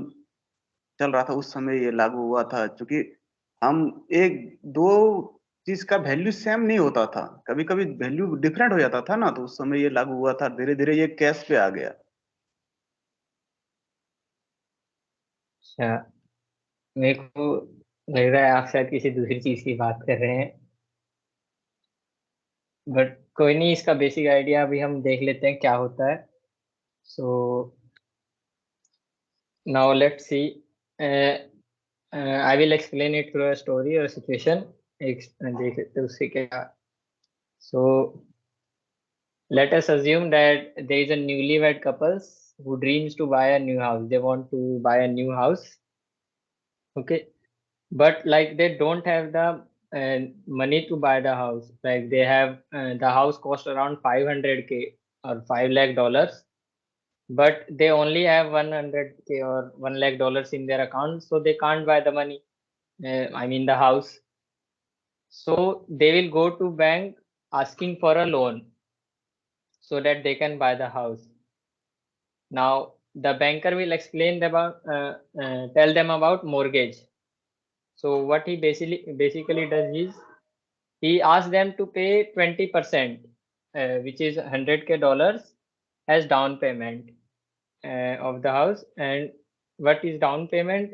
चल रहा था उस समय ये लागू हुआ था, क्योंकि हम एक दो चीज का वैल्यू सेम नहीं होता था, कभी कभी वैल्यू डिफरेंट हो जाता था ना, तो उस समय ये लागू हुआ था, धीरे धीरे ये कैश पे आ गया। अच्छा, मेरे को लग रहा है आप शायद किसी दूसरी चीज की बात कर रहे हैं, बट कोई नहीं, इसका बेसिक आइडिया अभी हम देख लेते हैं क्या होता है। So now let's see, I will explain it through a story और सिचुएशन। एक देख लेते हैं उससे क्या। सो let us assume that there is a newlywed couples who dreams to buy a new house. They want to buy a new house, okay, but like they don't have the money to buy the house. Like they have the house cost around 500K or 5 lakh dollars, but they only have 100K or 1 lakh dollars in their account, so they can't buy the money, I mean the house. So they will go to bank asking for a loan so that they can buy the house. Now the banker will explain about tell them about mortgage. So what he basically does is he asks them to pay 20%, which is 100K dollars as down payment of the house. And what is down payment?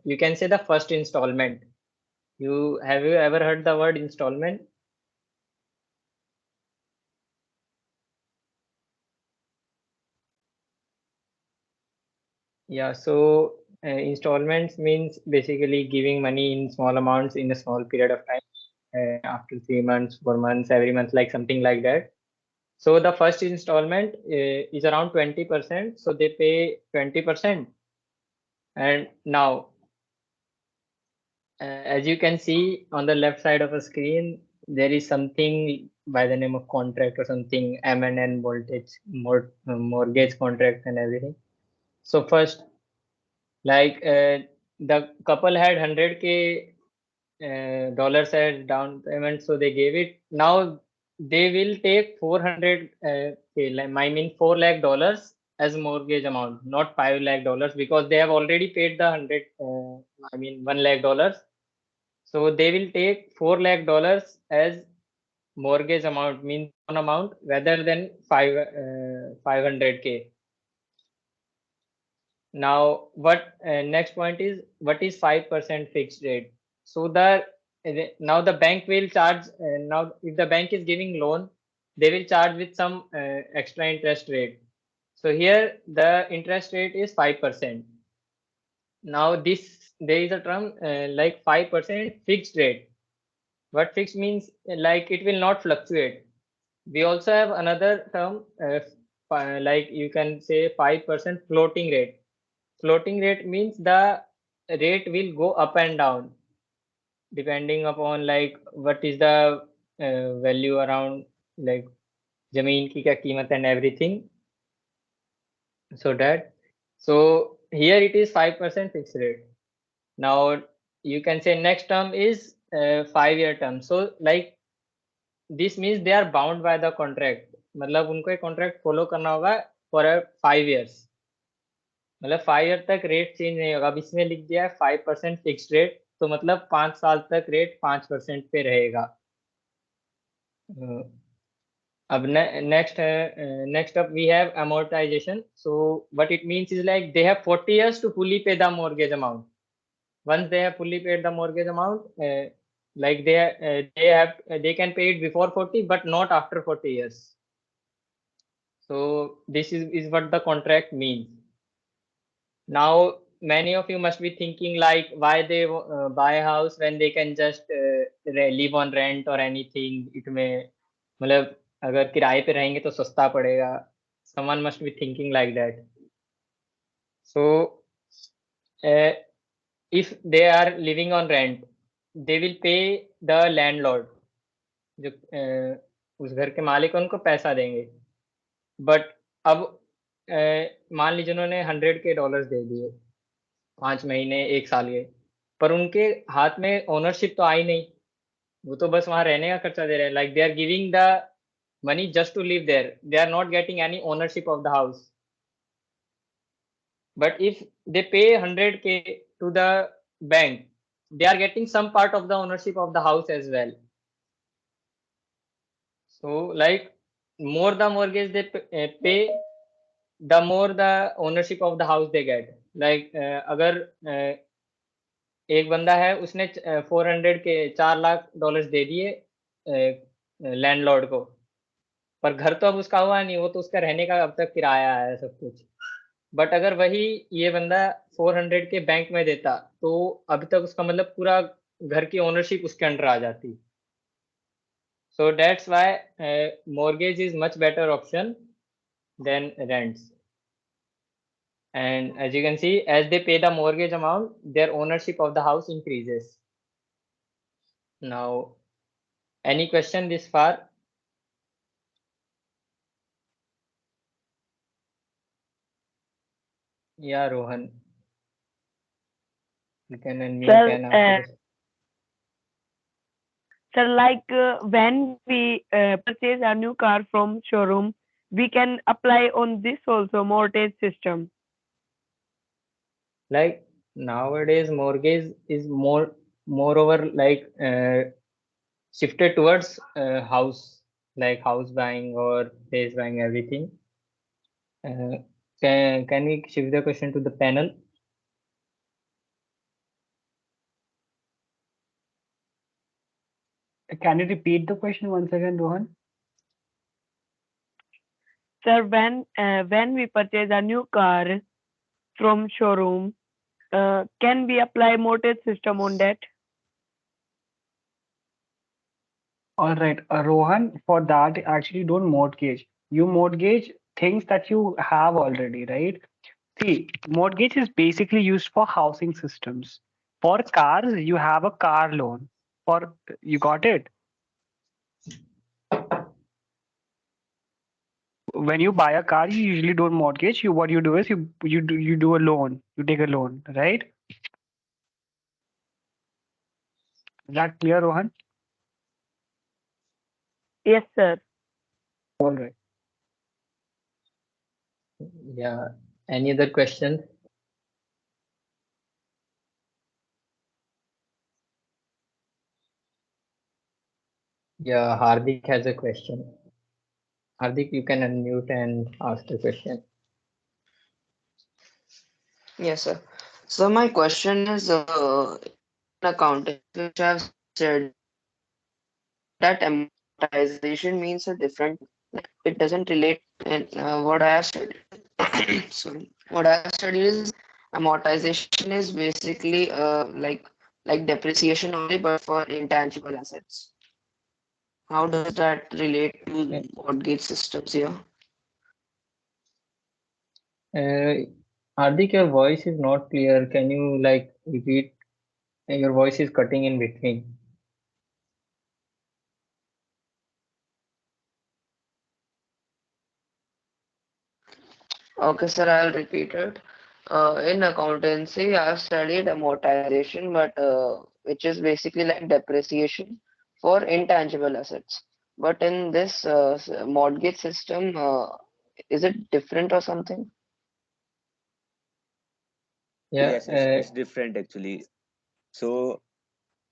You can say the first installment. Have you ever heard the word installment? Yeah, so installments means basically giving money in small amounts in a small period of time, after 3 months, 4 months, every month, like something like that. So the first installment is around 20%. So they pay 20. And now, as you can see on the left side of a screen, there is something by the name of contract or something, M&N voltage, mortgage contract and everything. So first, like the couple had 100K dollars as down payment, so they gave it. Now they will take 400K, I mean 4 lakh dollars as mortgage amount, not 5 lakh dollars, because they have already paid the 1 lakh dollars. So they will take 4 lakh dollars as mortgage amount, means one amount, rather than 500K. Now, what next point is, what is 5% fixed rate? So now the bank will charge. Now, if the bank is giving loan, they will charge with some extra interest rate. So here the interest rate is 5%. Now there is a term like 5% fixed rate. What fixed means, like it will not fluctuate. We also have another term, like you can say 5% floating rate. Floating rate means the rate will go up and down depending upon like what is the value around, like जमीन की क्या कीमत and everything. So here it is 5% fixed rate. Now you can say next term is 5-year term. So like this means they are bound by the contract. मतलब उनको एक contract follow करना होगा for 5 years. मतलब 5 year तक rate change नहीं होगा। अब इसमें लिख दिया है 5% फिक्स रेट, तो मतलब 5 साल तक रेट 5% पे रहेगा। अब next up we have amortization. So what it means is like they have 40 years to fully pay the mortgage amount. Once they have fully paid the mortgage amount, like they can pay it before 40 but not after 40 years. So this is what the contract means. Now many of you must be thinking like why they buy a house when they can just live on rent or anything. It may मतलब अगर किराए पे रहेंगे तो सस्ता पड़ेगा. Someone must be thinking like that. So if they are living on rent, they will pay the landlord. उस घर के मालिक उनको पैसा देंगे। बट अब मान लीजिए उन्होंने $100 दे दिए 5 महीने 1 साल के, पर उनके हाथ में ओनरशिप तो आई नहीं, वो तो बस वहां रहने का खर्चा दे रहे हैं। Like they are giving the money just to live there, they are not getting any ownership of the house. But if they pay 100K to the bank, they are getting some part of the ownership of the house as well. So like more the mortgage they pay, the more the ownership of the house they get. Like अगर एक बंदा है उसने 400 के $4 लाख दे दिए landlord को, पर घर तो अब उसका हुआ नहीं, वो तो उसका रहने का अब तक किराया है सब कुछ। बट अगर वही ये बंदा 400 के बैंक में देता तो अभी तक उसका मतलब पूरा घर की ओनरशिप उसके अंडर आ जाती। So that's why mortgage is much better option than rents. And as you can see, as they pay the mortgage amount, their ownership of the house increases. Now, any question this far? Yeah, Rohan. You can unmute Sir, and ask this. sir, like when we purchase a new car from showroom, we can apply on this also mortgage system. Like nowadays, mortgage is moreover like shifted towards house, like house buying or place buying, everything. Can we shift the question to the panel? Can you repeat the question once again, Rohan? Sir, when we purchase a new car from showroom, can we apply mortgage system on that? All right, Rohan, for that, actually don't mortgage. You mortgage things that you have already, right? See, mortgage is basically used for housing systems. For cars, you have a car loan. For you got it? When you buy a car, you usually don't mortgage. You what you do is you do a loan. You take a loan, right? Is that clear, Rohan? Yes, sir. All right. Yeah. Any other question? Yeah, Hardik has a question. Hardik, you can unmute and ask the question. Yes, sir. So my question is, in accounting, which I've said that amortization means a different. Like, it doesn't relate. And what I have studied, sorry, what I have studied is amortization is basically like depreciation only, but for intangible assets. How does that relate to mortgage systems here? Hardik, your voice is not clear. Can you like repeat? Your voice is cutting in between. Okay, sir, I'll repeat it. In accountancy, I've studied amortization, but which is basically like depreciation for intangible assets. But in this mortgage system, is it different or something? Yeah. Yes, it's different actually. So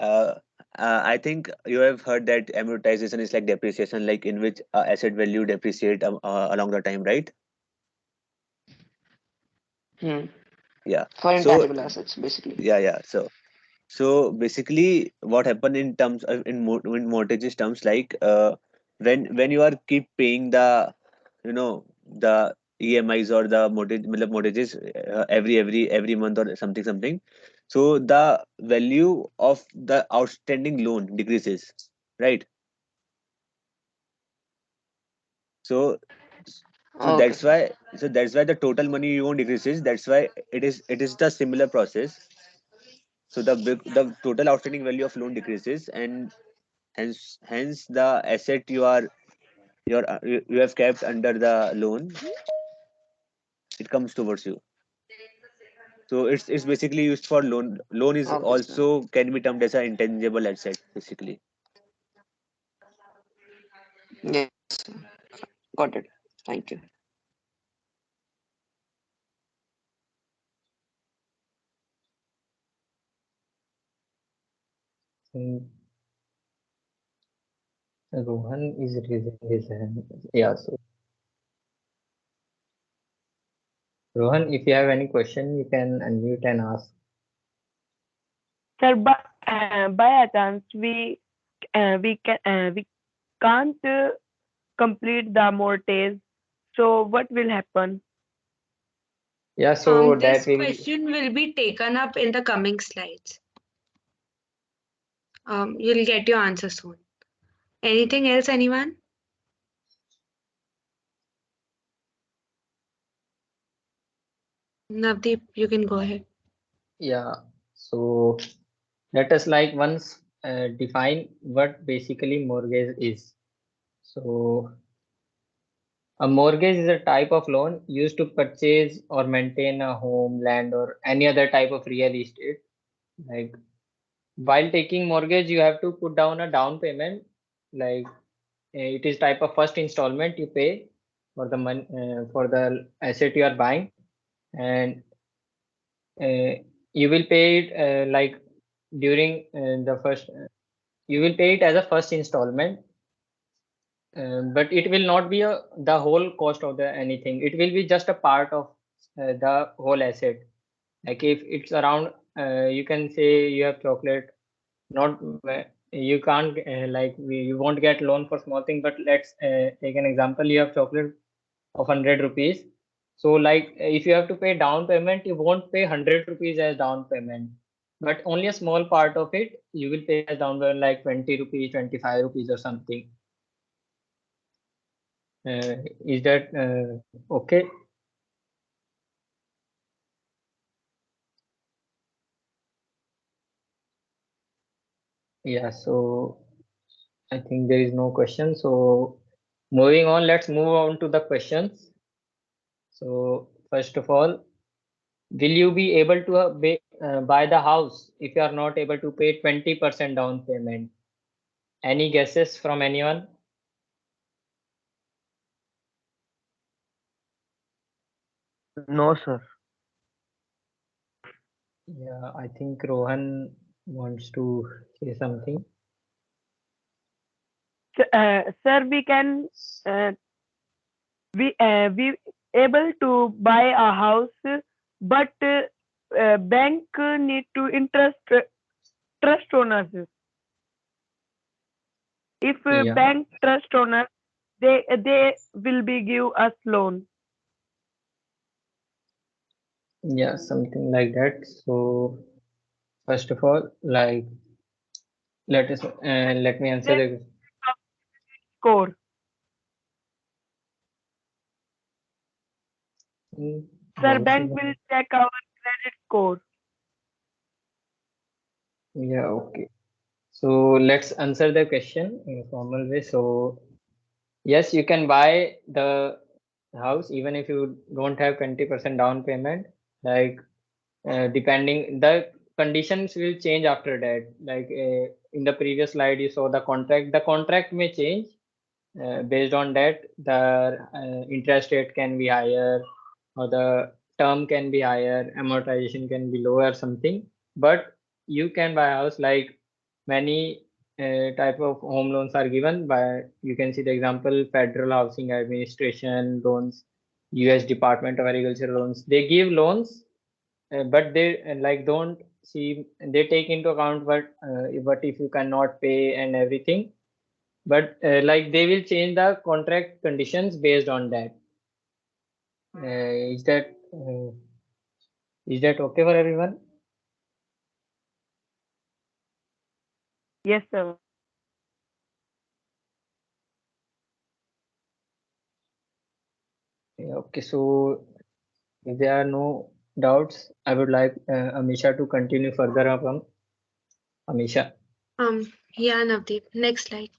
uh, I think you have heard that amortization is like depreciation, like in which asset value depreciate along the time, right? Hmm. Yeah. For So intangible assets, basically. yeah. So basically, what happened in terms of in mortgages terms, like when you are keep paying the the EMIs or the मतलब mortgages every month or something, so the value of the outstanding loan decreases, right? So so Okay, that's sir. why the total money you own decreases. That's why it is the similar process. So the total outstanding value of loan decreases, and hence the asset you are you have kept under the loan, it comes towards you. So it's basically used for loan. Loan is Okay, sir. also can be termed as an intangible asset, basically. Yes, got it. Thank you. Hmm, Rohan is raising his hand. Yeah, so Rohan, if you have any question, you can unmute and ask. Sir, by a chance, we can't complete the mortgage. So what will happen? Yeah, so This that will, question will be taken up in the coming slides. You'll get your answer soon. Anything else, anyone? Navdeep, you can go ahead. yeah. So let us like once define what basically mortgage is. So a mortgage is a type of loan used to purchase or maintain a home, land, or any other type of real estate. Like while taking mortgage, you have to put down a down payment. Like it is type of first installment you pay for the money for the asset you are buying, and uh, you will pay it like during the first. You will pay it as a first installment, but it will not be the whole cost of the anything. It will be just a part of the whole asset. Like if it's around, you can say you have chocolate, not you can't you won't get loan for small thing, but let's take an example. You have chocolate of 100 rupees. So like if you have to pay down payment, you won't pay 100 rupees as down payment, but only a small part of it you will pay as down payment, like 20 rupees, 25 rupees or something. Is that okay? Yeah, so I think there is no question. So moving on, let's move on to the questions. So first of all, will you be able to buy the house if you are not able to pay 20% down payment? Any guesses from anyone? No, sir. Yeah, I think Rohan wants to say something. Sir, uh, we able to buy a house, but bank need to trust on us. If Yeah, bank trust on us, they will be give us loan. yeah, something like that. So first of all, like let me answer They the score. Sir, once bank again. will check our credit score. Yeah, okay. So let's answer the question in a formal way. So yes, you can buy the house even if you don't have 20% down payment. Like depending the conditions will change after that. Like in the previous slide, you saw the contract. The contract may change based on that. The interest rate can be higher, or the term can be higher, amortization can be lower, something. But you can buy a house. Like many type of home loans are given by, you can see the example, Federal Housing Administration loans, US Department of Agriculture loans. They give loans, but they like don't see, they take into account what if you cannot pay and everything. But like they will change the contract conditions based on that. Is that okay for everyone? Yes, sir. Yeah, okay, so if there are no doubts, I would like Amisha to continue further upon. Amisha. Yeah, Navdeep. Next slide.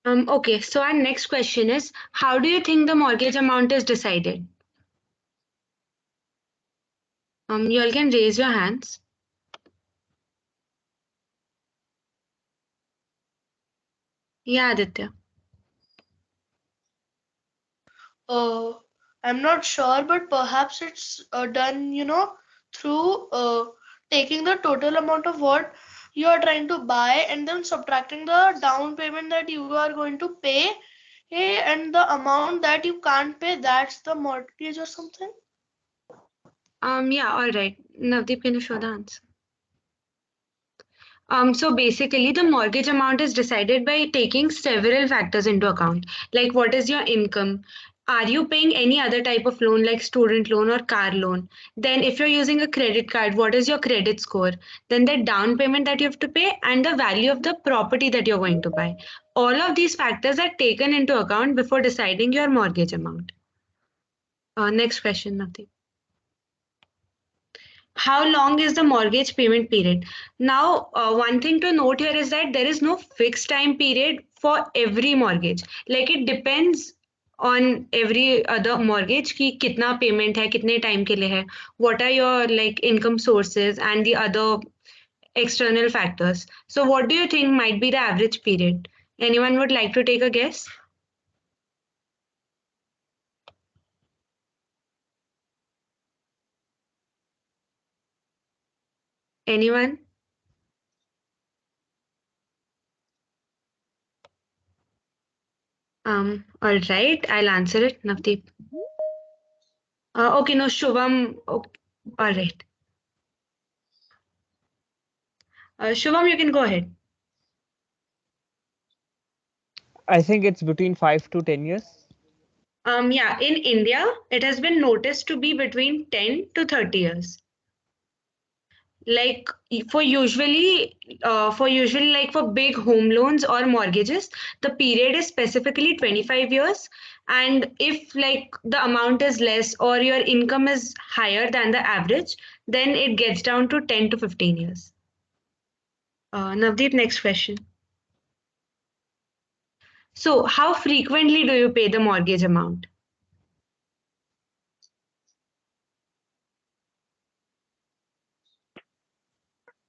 Okay, so our next question is, how do you think the mortgage amount is decided? You all can raise your hands. Yeah, Aditya. I'm not sure, but perhaps it's done, through taking the total amount of what you are trying to buy and then subtracting the down payment that you are going to pay, and the amount that you can't pay, that's the mortgage or something. Yeah, all right. Navdeep, can you show the answer? So basically, the mortgage amount is decided by taking several factors into account, like what is your income? Are you paying any other type of loan like student loan or car loan? Then, if you're using a credit card, what is your credit score? Then the down payment that you have to pay and the value of the property that you're going to buy. All of these factors are taken into account before deciding your mortgage amount. Next question, Navdeep. How long is the mortgage payment period? Now, one thing to note here is that there is no fixed time period for every mortgage. Like it depends on every other mortgage कि कितना payment है, कितने time के लिए है, what are your like income sources and the other external factors. So what do you think might be the average period? Anyone would like to take a guess? Anyone? All right, I'll answer it, Navdeep. Okay, no, Shubham. Okay, all right. Shubham, you can go ahead. I think it's between 5 to 10 years. Yeah, in India, it has been noticed to be between 10 to 30 years. Like for usually like for big home loans or mortgages, the period is specifically 25 years. And if like the amount is less or your income is higher than the average, then it gets down to 10 to 15 years. Navdeep, next question. So, how frequently do you pay the mortgage amount?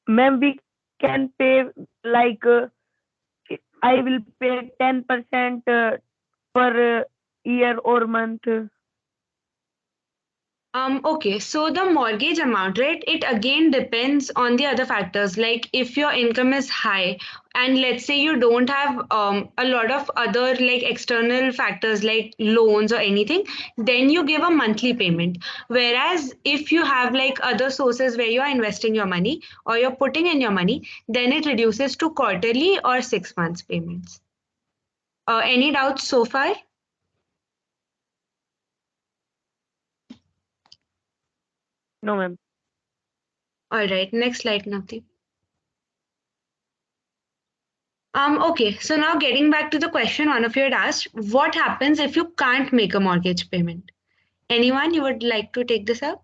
Ma'am, we can pay like I will pay 10% per year or month. Okay, so the mortgage amount, right? It again depends on the other factors. Like if your income is high, and let's say you don't have a lot of other like external factors like loans or anything, then you give a monthly payment. Whereas if you have like other sources where you are investing your money or you're putting in your money, then it reduces to quarterly or 6 months payments. Any doubts so far? No, ma'am. All right, next slide, Navdeep. Okay, so now getting back to the question one of you had asked, what happens if you can't make a mortgage payment? Anyone you would like to take this up?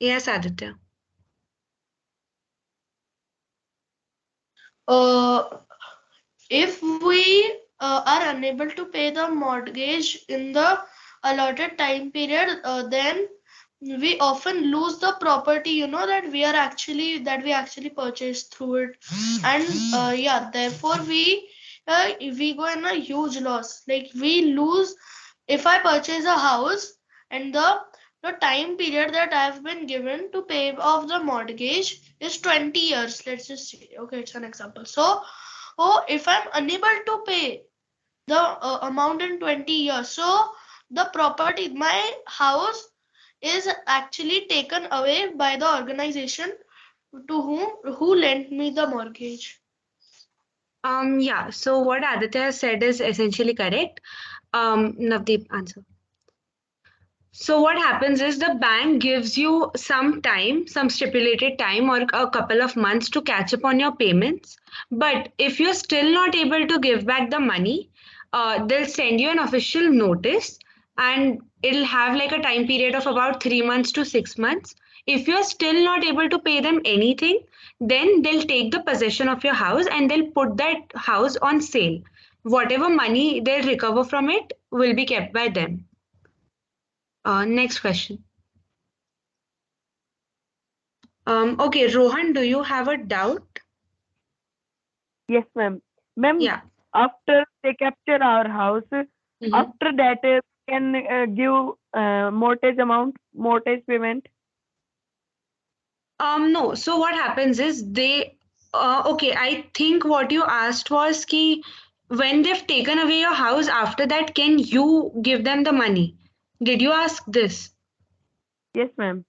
Yes, Aditya. If we are unable to pay the mortgage in the allotted time period, then we often lose the property, that we actually purchased through it. And yeah, therefore we go in a huge loss. Like we lose. If I purchase a house and the time period that I've been given to pay off the mortgage is 20 years, let's just say, okay, it's an example. So if I'm unable to pay the amount in 20 years, so the property, my house, is actually taken away by the organization to who lent me the mortgage. Yeah, so what Aditya said is essentially correct. Navdeep, answer. So what happens is the bank gives you some time, some stipulated time or a couple of months to catch up on your payments. But if you're still not able to give back the money, they'll send you an official notice and it'll have like a time period of about 3 months to 6 months. If you're still not able to pay them anything, then they'll take the possession of your house and they'll put that house on sale. Whatever money they'll recover from it will be kept by them. Next question. Okay, Rohan, do you have a doubt? Yes, ma'am. Ma'am, Yeah. after they capture our house, Mhm. after that can give mortgage payment. No. So what happens is they okay, I think what you asked was ki when they've taken away your house, after that, can you give them the money? Did you ask this? Yes, ma'am.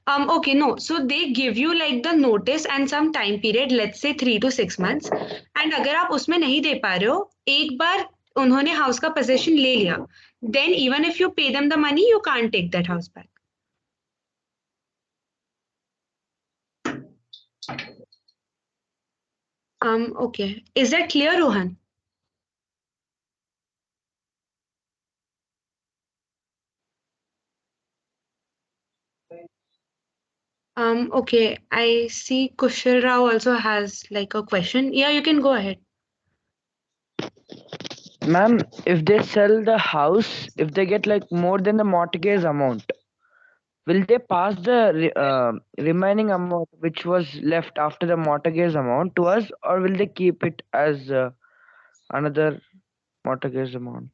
Okay, no. So they give you like the notice and some time period, let's say 3 to 6 months. And अगर आप उसमें नहीं दे पा रहे हो, एक बार उन्होंने house का possession ले लिया, then even if you pay them the money, you can't take that house back. Okay. Is that clear, Rohan? Okay. I see Kushal Rao also has like a question. Yeah, you can go ahead. Ma'am, if they sell the house, if they get like more than the mortgage amount, will they pass the remaining amount which was left after the mortgage amount to us, or will they keep it as another mortgage amount?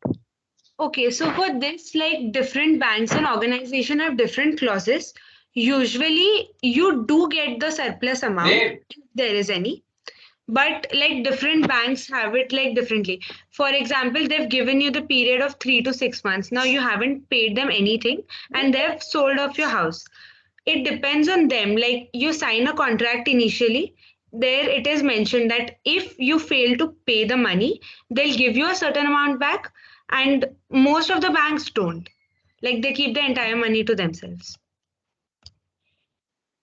Okay, so for this, like different banks and organization have different clauses. Usually, you do get the surplus amount if there is any, but like different banks have it like differently. For example, they've given you the period of 3 to 6 months. Now you haven't paid them anything, and they've sold off your house. It depends on them. Like you sign a contract initially. There it is mentioned that if you fail to pay the money, they'll give you a certain amount back, and most of the banks don't. Like they keep the entire money to themselves.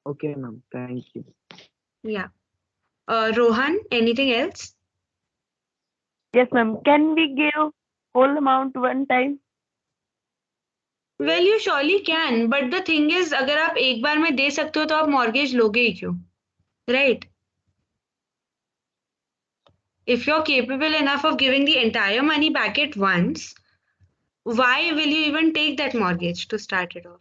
Okay, ma'am. Thank you. Yeah. Rohan, anything else? Yes, ma'am. Can we give whole amount one time? Well, you surely can, but the thing is, अगर आप एक बार में दे सकते हो तो आप mortgage लोगे ही क्यों? Right? If you're capable enough of giving the entire money back at once, why will you even take that mortgage to start it off?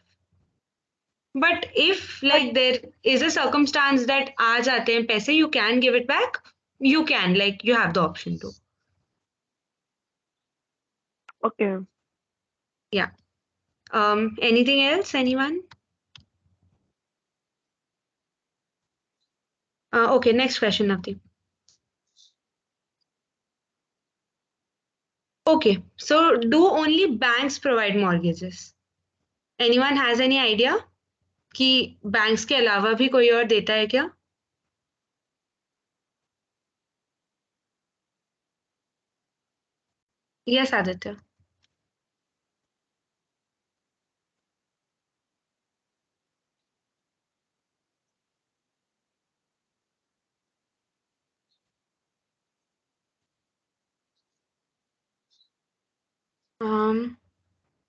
But if like there is a circumstance that आ जाते हैं पैसे, you can give it back. You can, like you have the option to. Okay. Yeah. Anything else? Anyone? Okay, next question, Navdeep. Okay, so do only banks provide mortgages? Anyone has any idea कि banks के अलावा भी कोई और देता है क्या? Yes, Aditya.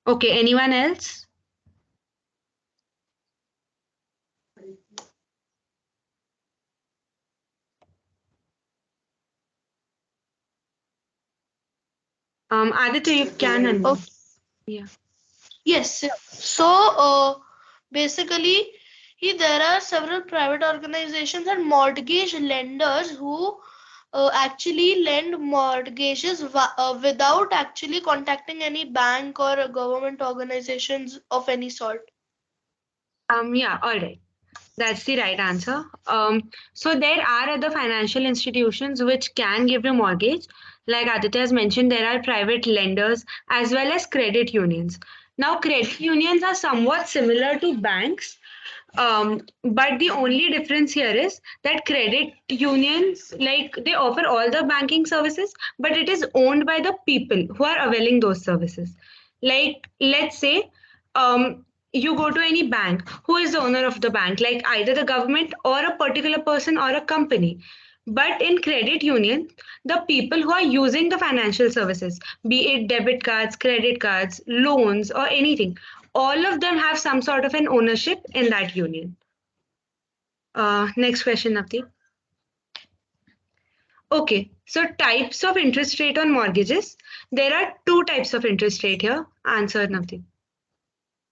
Okay, anyone else? Aditya, you can unmute. Yeah. Yes. So, basically, there are several private organizations and mortgage lenders who actually lend mortgages without actually contacting any bank or government organizations of any sort. Yeah, all right. That's the right answer. So there are other financial institutions which can give you mortgage. Like Aditya has mentioned, there are private lenders as well as credit unions. Now, credit unions are somewhat similar to banks, but the only difference here is that credit unions, like they offer all the banking services, but it is owned by the people who are availing those services. Like, let's say, you go to any bank, who is the owner of the bank? Like either the government or a particular person or a company. But in credit union, the people who are using the financial services, be it debit cards, credit cards, loans, or anything, all of them have some sort of an ownership in that union. Next question, Navdeep. Okay, so types of interest rate on mortgages. There are two types of interest rate here. Answer, Navdeep.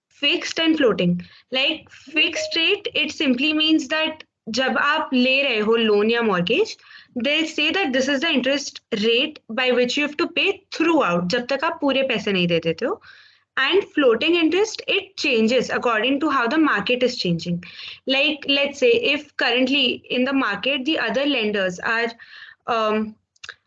Fixed and floating. Like fixed rate, it simply means that जब आप ले रहे हो loan या mortgage, they say that this is the interest rate by which you have to pay throughout, जब तक आप पूरे पैसे नहीं दे देते हो. And floating interest, it changes according to how the market is changing. Like let's say if currently in the market the other lenders are um,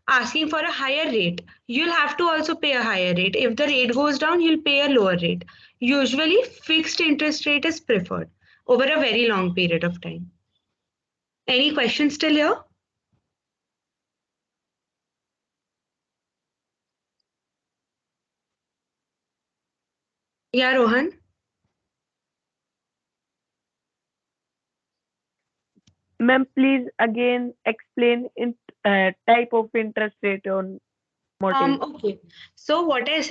asking for a higher rate, you'll have to also pay a higher rate. If the rate goes down, you'll pay a lower rate. Usually, fixed interest rate is preferred over a very long period of time. Any questions still here? Yeah, Rohan? Ma'am, please again explain in type of interest rate on mortgage. Okay. So what I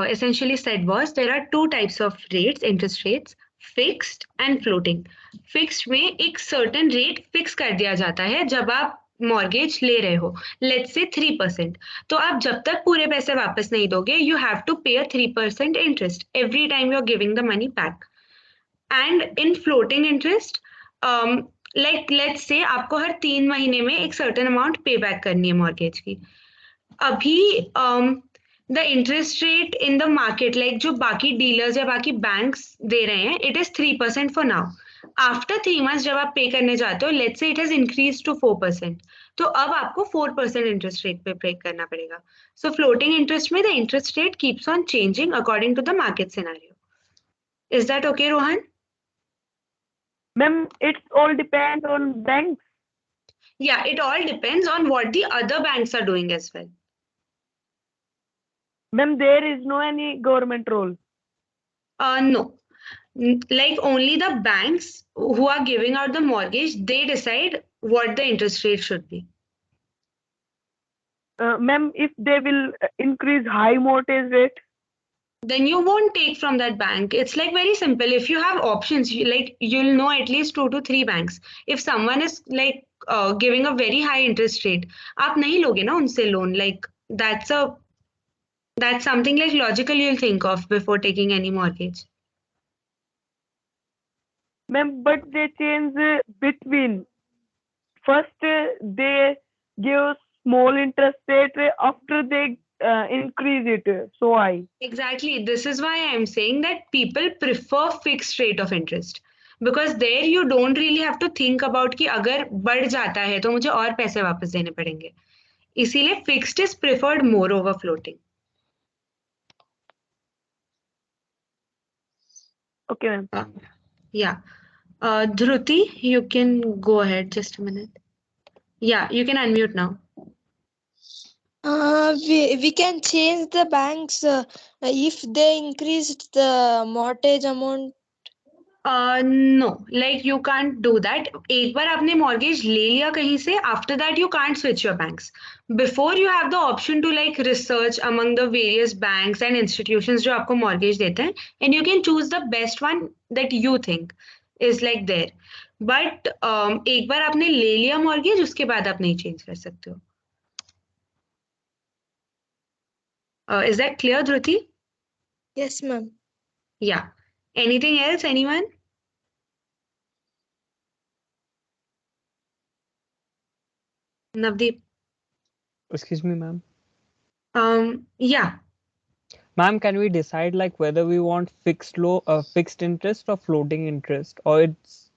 essentially said was there are two types of rates, interest rates, fixed and floating. Fixed में एक certain rate fix कर दिया जाता है जब आप mortgage ले रहे हो. Let's say 3%. तो आप जब तक पूरे पैसे वापस नहीं दोगे, you have to pay a 3% interest every time you're giving the money back. And in floating interest, like let's say आपको हर 3 महीने में एक certain amount pay back करनी है mortgage की. अभी the interest rate in the market like जो बाकी डीलर्स या बाकी बैंक्स दे रहे हैं it is 3% for now. After 3 months जब आप पे करने जाते हो let's say it has increase to 4%, तो अब आपको 4% इंटरेस्ट रेट पे पे करना पड़ेगा. सो फ्लोटिंग इंटरेस्ट में the interest rate keeps on changing according to the market scenario. Is that okay, Rohan? Ma'am, it's all depends on banks. Yeah, it all depends on what the other banks are doing as well. Ma'am, there is no any government role. No. Like only the banks who are giving out the mortgage, they decide what the interest rate should be. Ma'am, if they will increase high mortgage rate, then you won't take from that bank. It's like very simple. If you have options, you'll know at least 2 to 3 banks. If someone is like giving a very high interest rate, आप नहीं लोगे ना उनसे loan. Like that's something like logical you'll think of before taking any mortgage. ma'am, but they change between. First, they give small interest rate. After they increase it, so high. Exactly. This is why I'm saying that people prefer fixed rate of interest. Because there you don't really have to think about कि अगर बढ़ जाता है तो मुझे और पैसे वापस देने पड़ेंगे. इसीलिए fixed is preferred more over floating. Okay, ma'am. Yeah. Dhruti, you can go ahead. Just a minute. Yeah, you can unmute now. We can change the banks if they increased the mortgage amount. No, like you can't do that. एक बार आपने mortgage ले लिया कहीं से, after that you can't switch your banks. Before you have the option to like research among the various banks and institutions जो आपको mortgage देते हैं, and you can choose the best one that you think is like there. But एक बार आपने ले लिया mortgage, उसके बाद आप नहीं change कर सकते हो. Is that clear, Dhruti? Yes, ma'am. Yeah. Anything else, anyone? Navdeep. Excuse me, ma'am. Yeah. Ma'am, can we decide like whether we want fixed interest or floating interest, or it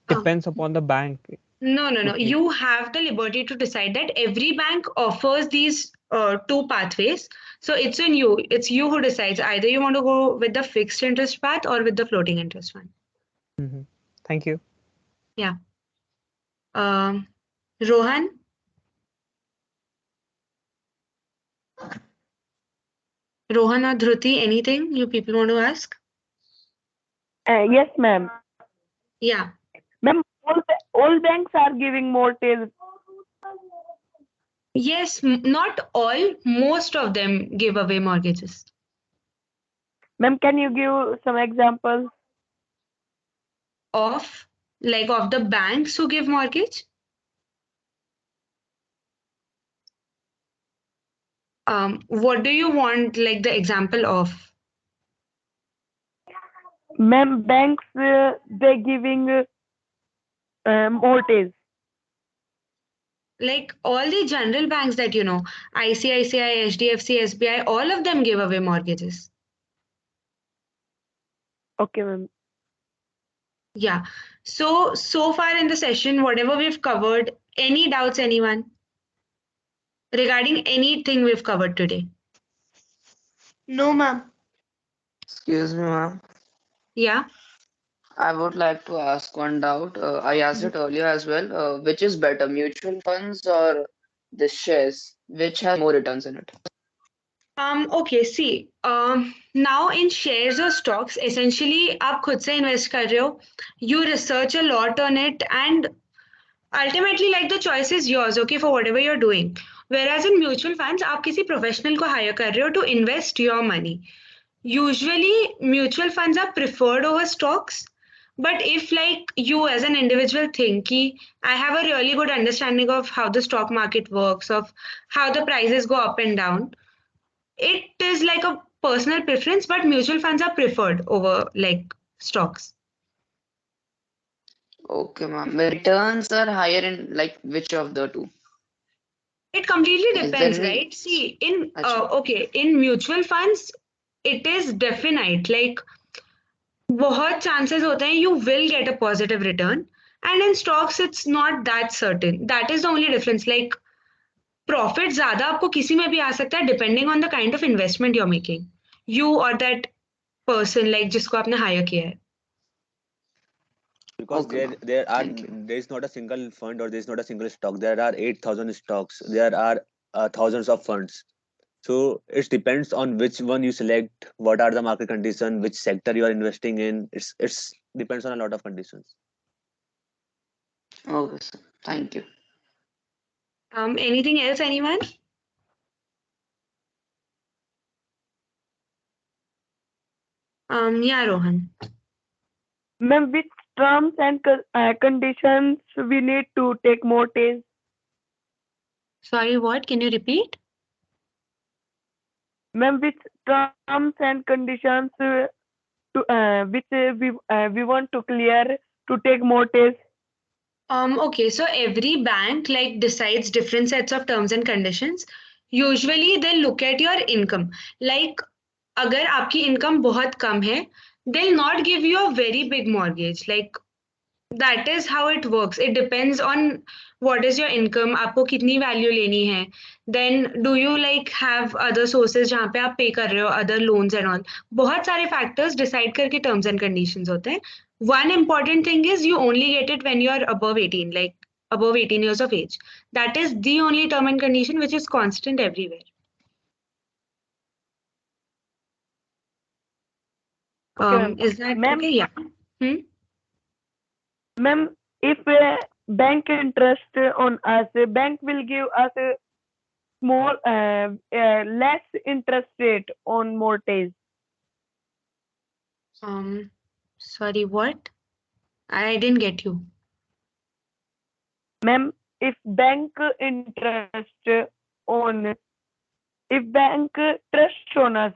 depends upon the bank? No. Okay. You have the liberty to decide that. Every bank offers these two pathways. So it's on you. It's you who decides. Either you want to go with the fixed interest path or with the floating interest one. Mm-hmm. Thank you. Yeah. Rohan? Rohan or Dhruti, anything you people want to ask? Yes, ma'am. Yeah. Ma'am, all banks are giving mortgage. Yes, not all, most of them give away mortgages. Ma'am, can you give some examples? Of like of the banks who give mortgage? What do you want like the example of? Ma'am, banks they giving mortgage. Like all the general banks that you know, ICICI, HDFC, SBI, all of them give away mortgages. Okay, ma'am. Yeah. So far in the session, whatever we've covered, any doubts, anyone? Regarding anything we've covered today? No, ma'am. Excuse me, ma'am. Yeah. I would like to ask one doubt. I asked it earlier as well. Which is better, mutual funds or the shares? Which has more returns in it? Okay, see, now in shares or stocks, essentially आप खुद से invest कर रहे हो, you research a lot on it, and ultimately like the choice is yours, okay, for whatever you're doing. Whereas in mutual funds, आप किसी professional को hire कर रहे हो to invest your money. Usually, mutual funds are preferred over stocks. But if like you as an individual think ki, I have a really good understanding of how the stock market works, of how the prices go up and down, it is like a personal preference, but mutual funds are preferred over like stocks. Okay, ma'am. The returns are higher in like which of the two? It completely Is there depends, any? right? See, in Acha. okay, in mutual funds, it is definite. Like बहुत chances होते हैं you will get a positive return, and in stocks it's not that certain. That is the only difference. Like profit ज़्यादा आपको किसी में भी आ सकता है depending on the kind of investment you're making. You or that person like जिसको आपने hire किया है. Because Okay, ma'am. there is not a single fund or there is not a single stock. There are 8,000 stocks. There are thousands of funds. So it depends on which one you select, what are the market conditions, which sector you are investing in. It's depends on a lot of conditions. Okay, sir. Thank you. Anything else, anyone? Yeah, Rohan. Ma'am, which terms and conditions we need to take mortgage? Sorry, what? Can you repeat? Ma'am, which terms and conditions to which we want to clear to take mortgage? Okay, so every bank like decides different sets of terms and conditions. Usually they look at your income. Like अगर आपकी income बहुत कम है, they'll not give you a very big mortgage. Like that is how it works. It depends on what is your income, आपको कितनी value लेनी है. Then do you like have other sources जहाँ पे आप pay कर रहे हो, other loans and all. बहुत सारे factors decide करके terms and conditions होते हैं. One important thing is you only get it when you're above 18, like above 18 years of age. That is the only term and condition which is constant everywhere. Okay, ma'am. Is that Ma'am, okay? Yeah. ma'am, if bank interest on us, bank will give us a small less interest rate on mortgage. Sorry, what? I didn't get you. Ma'am, if bank interest on if bank trust on us,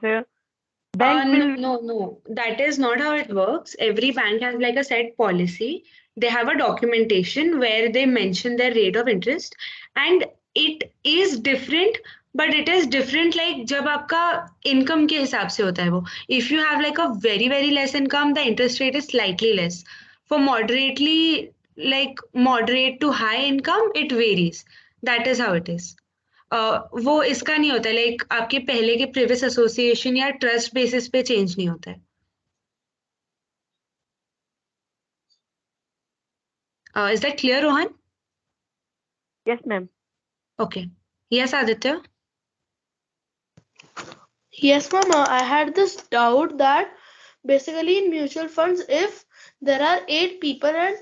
bank will No. That is not how it works. Every bank has like a set policy. They have a documentation where they mention their rate of interest, and it is different, but it is different like जब आपका income के हिसाब से होता है वो. If you have like a very less income, the interest rate is slightly less. For moderately like moderate to high income, it varies. That is how it is. वो इसका नहीं होता है लाइक आपके पहले के प्रीवियस एसोसिएशन या trust basis पे चेंज नहीं होता है. Is that clear, Rohan? Yes, ma'am. Okay. Yes, Aditya. Yes, mama. I had this doubt that basically in mutual funds, if there are 8 people and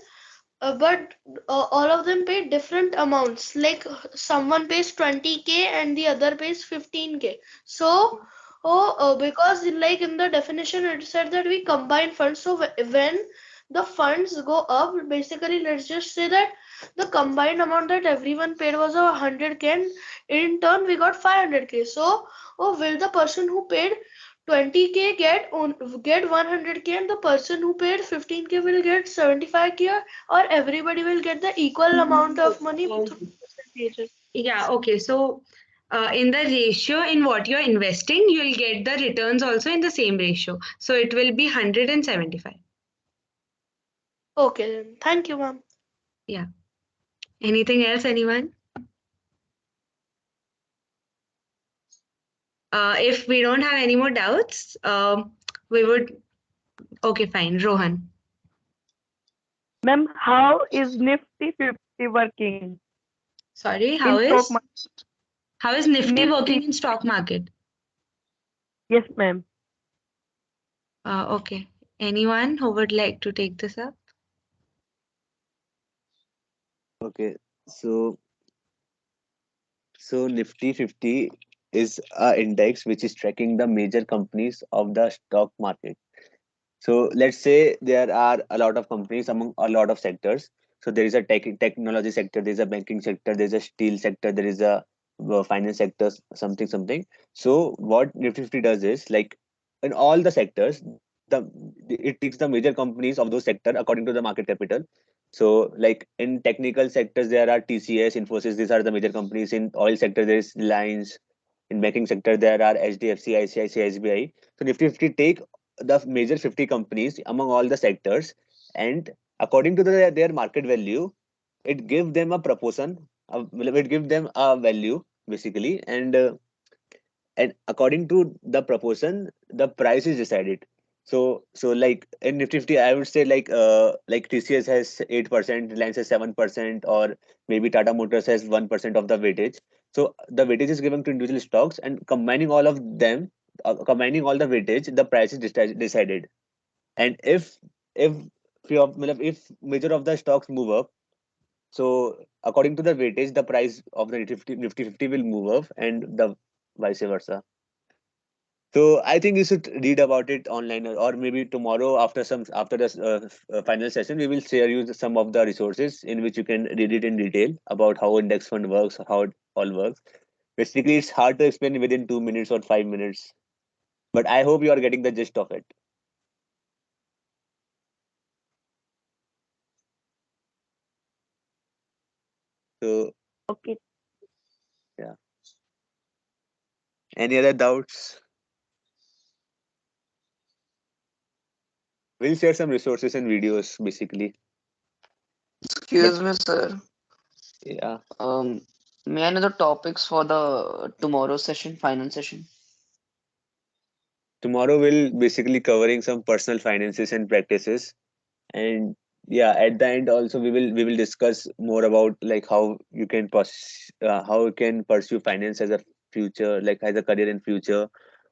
but all of them pay different amounts. Like someone pays 20K and the other pays 15K. So, because like in the definition it said that we combine funds. So when the funds go up, basically let's just say that the combined amount that everyone paid was 100K, and in turn we got 500K. So, will the person who paid 20K get 100K, and the person who paid 15K will get 75K, or everybody will get the equal amount of money through percentages? Yeah, okay. So, in the ratio in what you're investing, you'll get the returns also in the same ratio. So, it will be 175. Okay, then. Thank you, ma'am. Yeah. Anything else, anyone? If we don't have any more doubts, we would. Okay, fine. Rohan. Ma'am, how is Nifty 50 working Sorry, in stock market? how is Nifty working Nifty. in stock market? Yes, ma'am. Okay. Anyone who would like to take this up? Okay, so Nifty 50 is a index which is tracking the major companies of the stock market. So let's say there are a lot of companies among a lot of sectors. So there is a technology sector, there is a banking sector, there is a steel sector, there is a finance sector, something. So what Nifty 50 does is, like, in all the sectors, it takes the major companies of those sector according to the market capital. So like in technical sectors, there are TCS, Infosys, these are the major companies. In oil sector, there is Reliance. In banking sector, there are HDFC, ICICI, SBI. So Nifty 50 take the major 50 companies among all the sectors, and according to their market value, it gives them a proportion it gives them a value basically, and according to the proportion the price is decided. So like in Nifty 50, I would say like TCS has 8%, Reliance has 7%, or maybe Tata Motors has 1% of the weightage. So the weightage is given to individual stocks, and combining all of them, combining all the weightage, the price is decided. And if if major of the stocks move up, so according to the weightage, the price of the Nifty 50 will move up, and the vice versa. So I think you should read about it online, or maybe tomorrow after the final session, we will share you some of the resources in which you can read it in detail about how index fund works, how it all works. Basically, it's hard to explain within 2 minutes or 5 minutes, but I hope you are getting the gist of it. So Okay. yeah, any other doubts? We'll share some resources and videos basically. But Excuse me, sir. yeah, May I know the topics for the tomorrow session, final session? tomorrow we'll basically covering some personal finances and practices, and yeah, at the end also we will discuss more about like how you can pursue finance as a future, like as a career in future.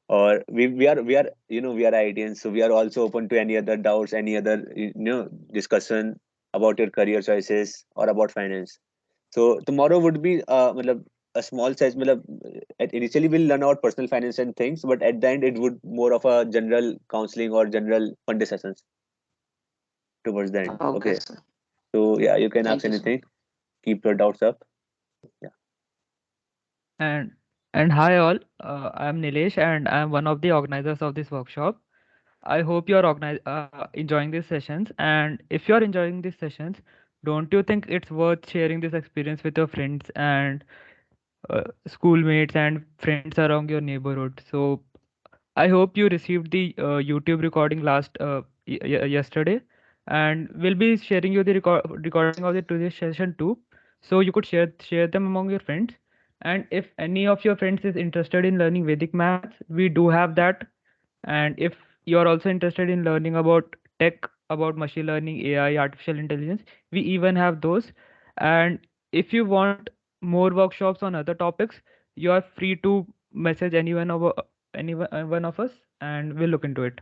Or we are we are ideans, so we are also open to any other doubts, any other discussion about your career choices or about finance. So tomorrow would be matlab, a small size. Initially, we'll learn about personal finance and things, but at the end, it would more of a general counseling or general fund discussions towards the end. Okay, Okay. sir. So yeah, you can ask Thank you, sir. anything. Keep your doubts up. Yeah. And and hi all, I'm Nilesh and I'm one of the organizers of this workshop. I hope you're enjoying these sessions. And if you're enjoying these sessions, don't you think it's worth sharing this experience with your friends and schoolmates and friends around your neighborhood? So I hope you received the YouTube recording last yesterday, and we'll be sharing you the recording of the today's session too, so you could share them among your friends. And if any of your friends is interested in learning Vedic maths, we do have that. And if you're also interested in learning about tech, about machine learning, AI, artificial intelligence, we even have those. And if you want more workshops on other topics, you are free to message one of us, and we'll look into it.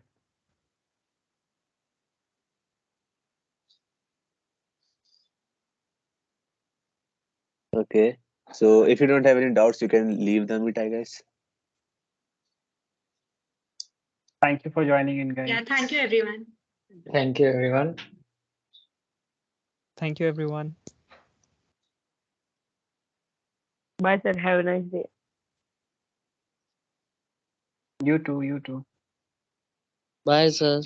Okay. So if you don't have any doubts, you can leave the meet, I guess. Thank you for joining in, guys. Yeah, thank you everyone. Thank you, everyone. Thank you, everyone. Bye, sir. Have a nice day. You too. You too. Bye, sir.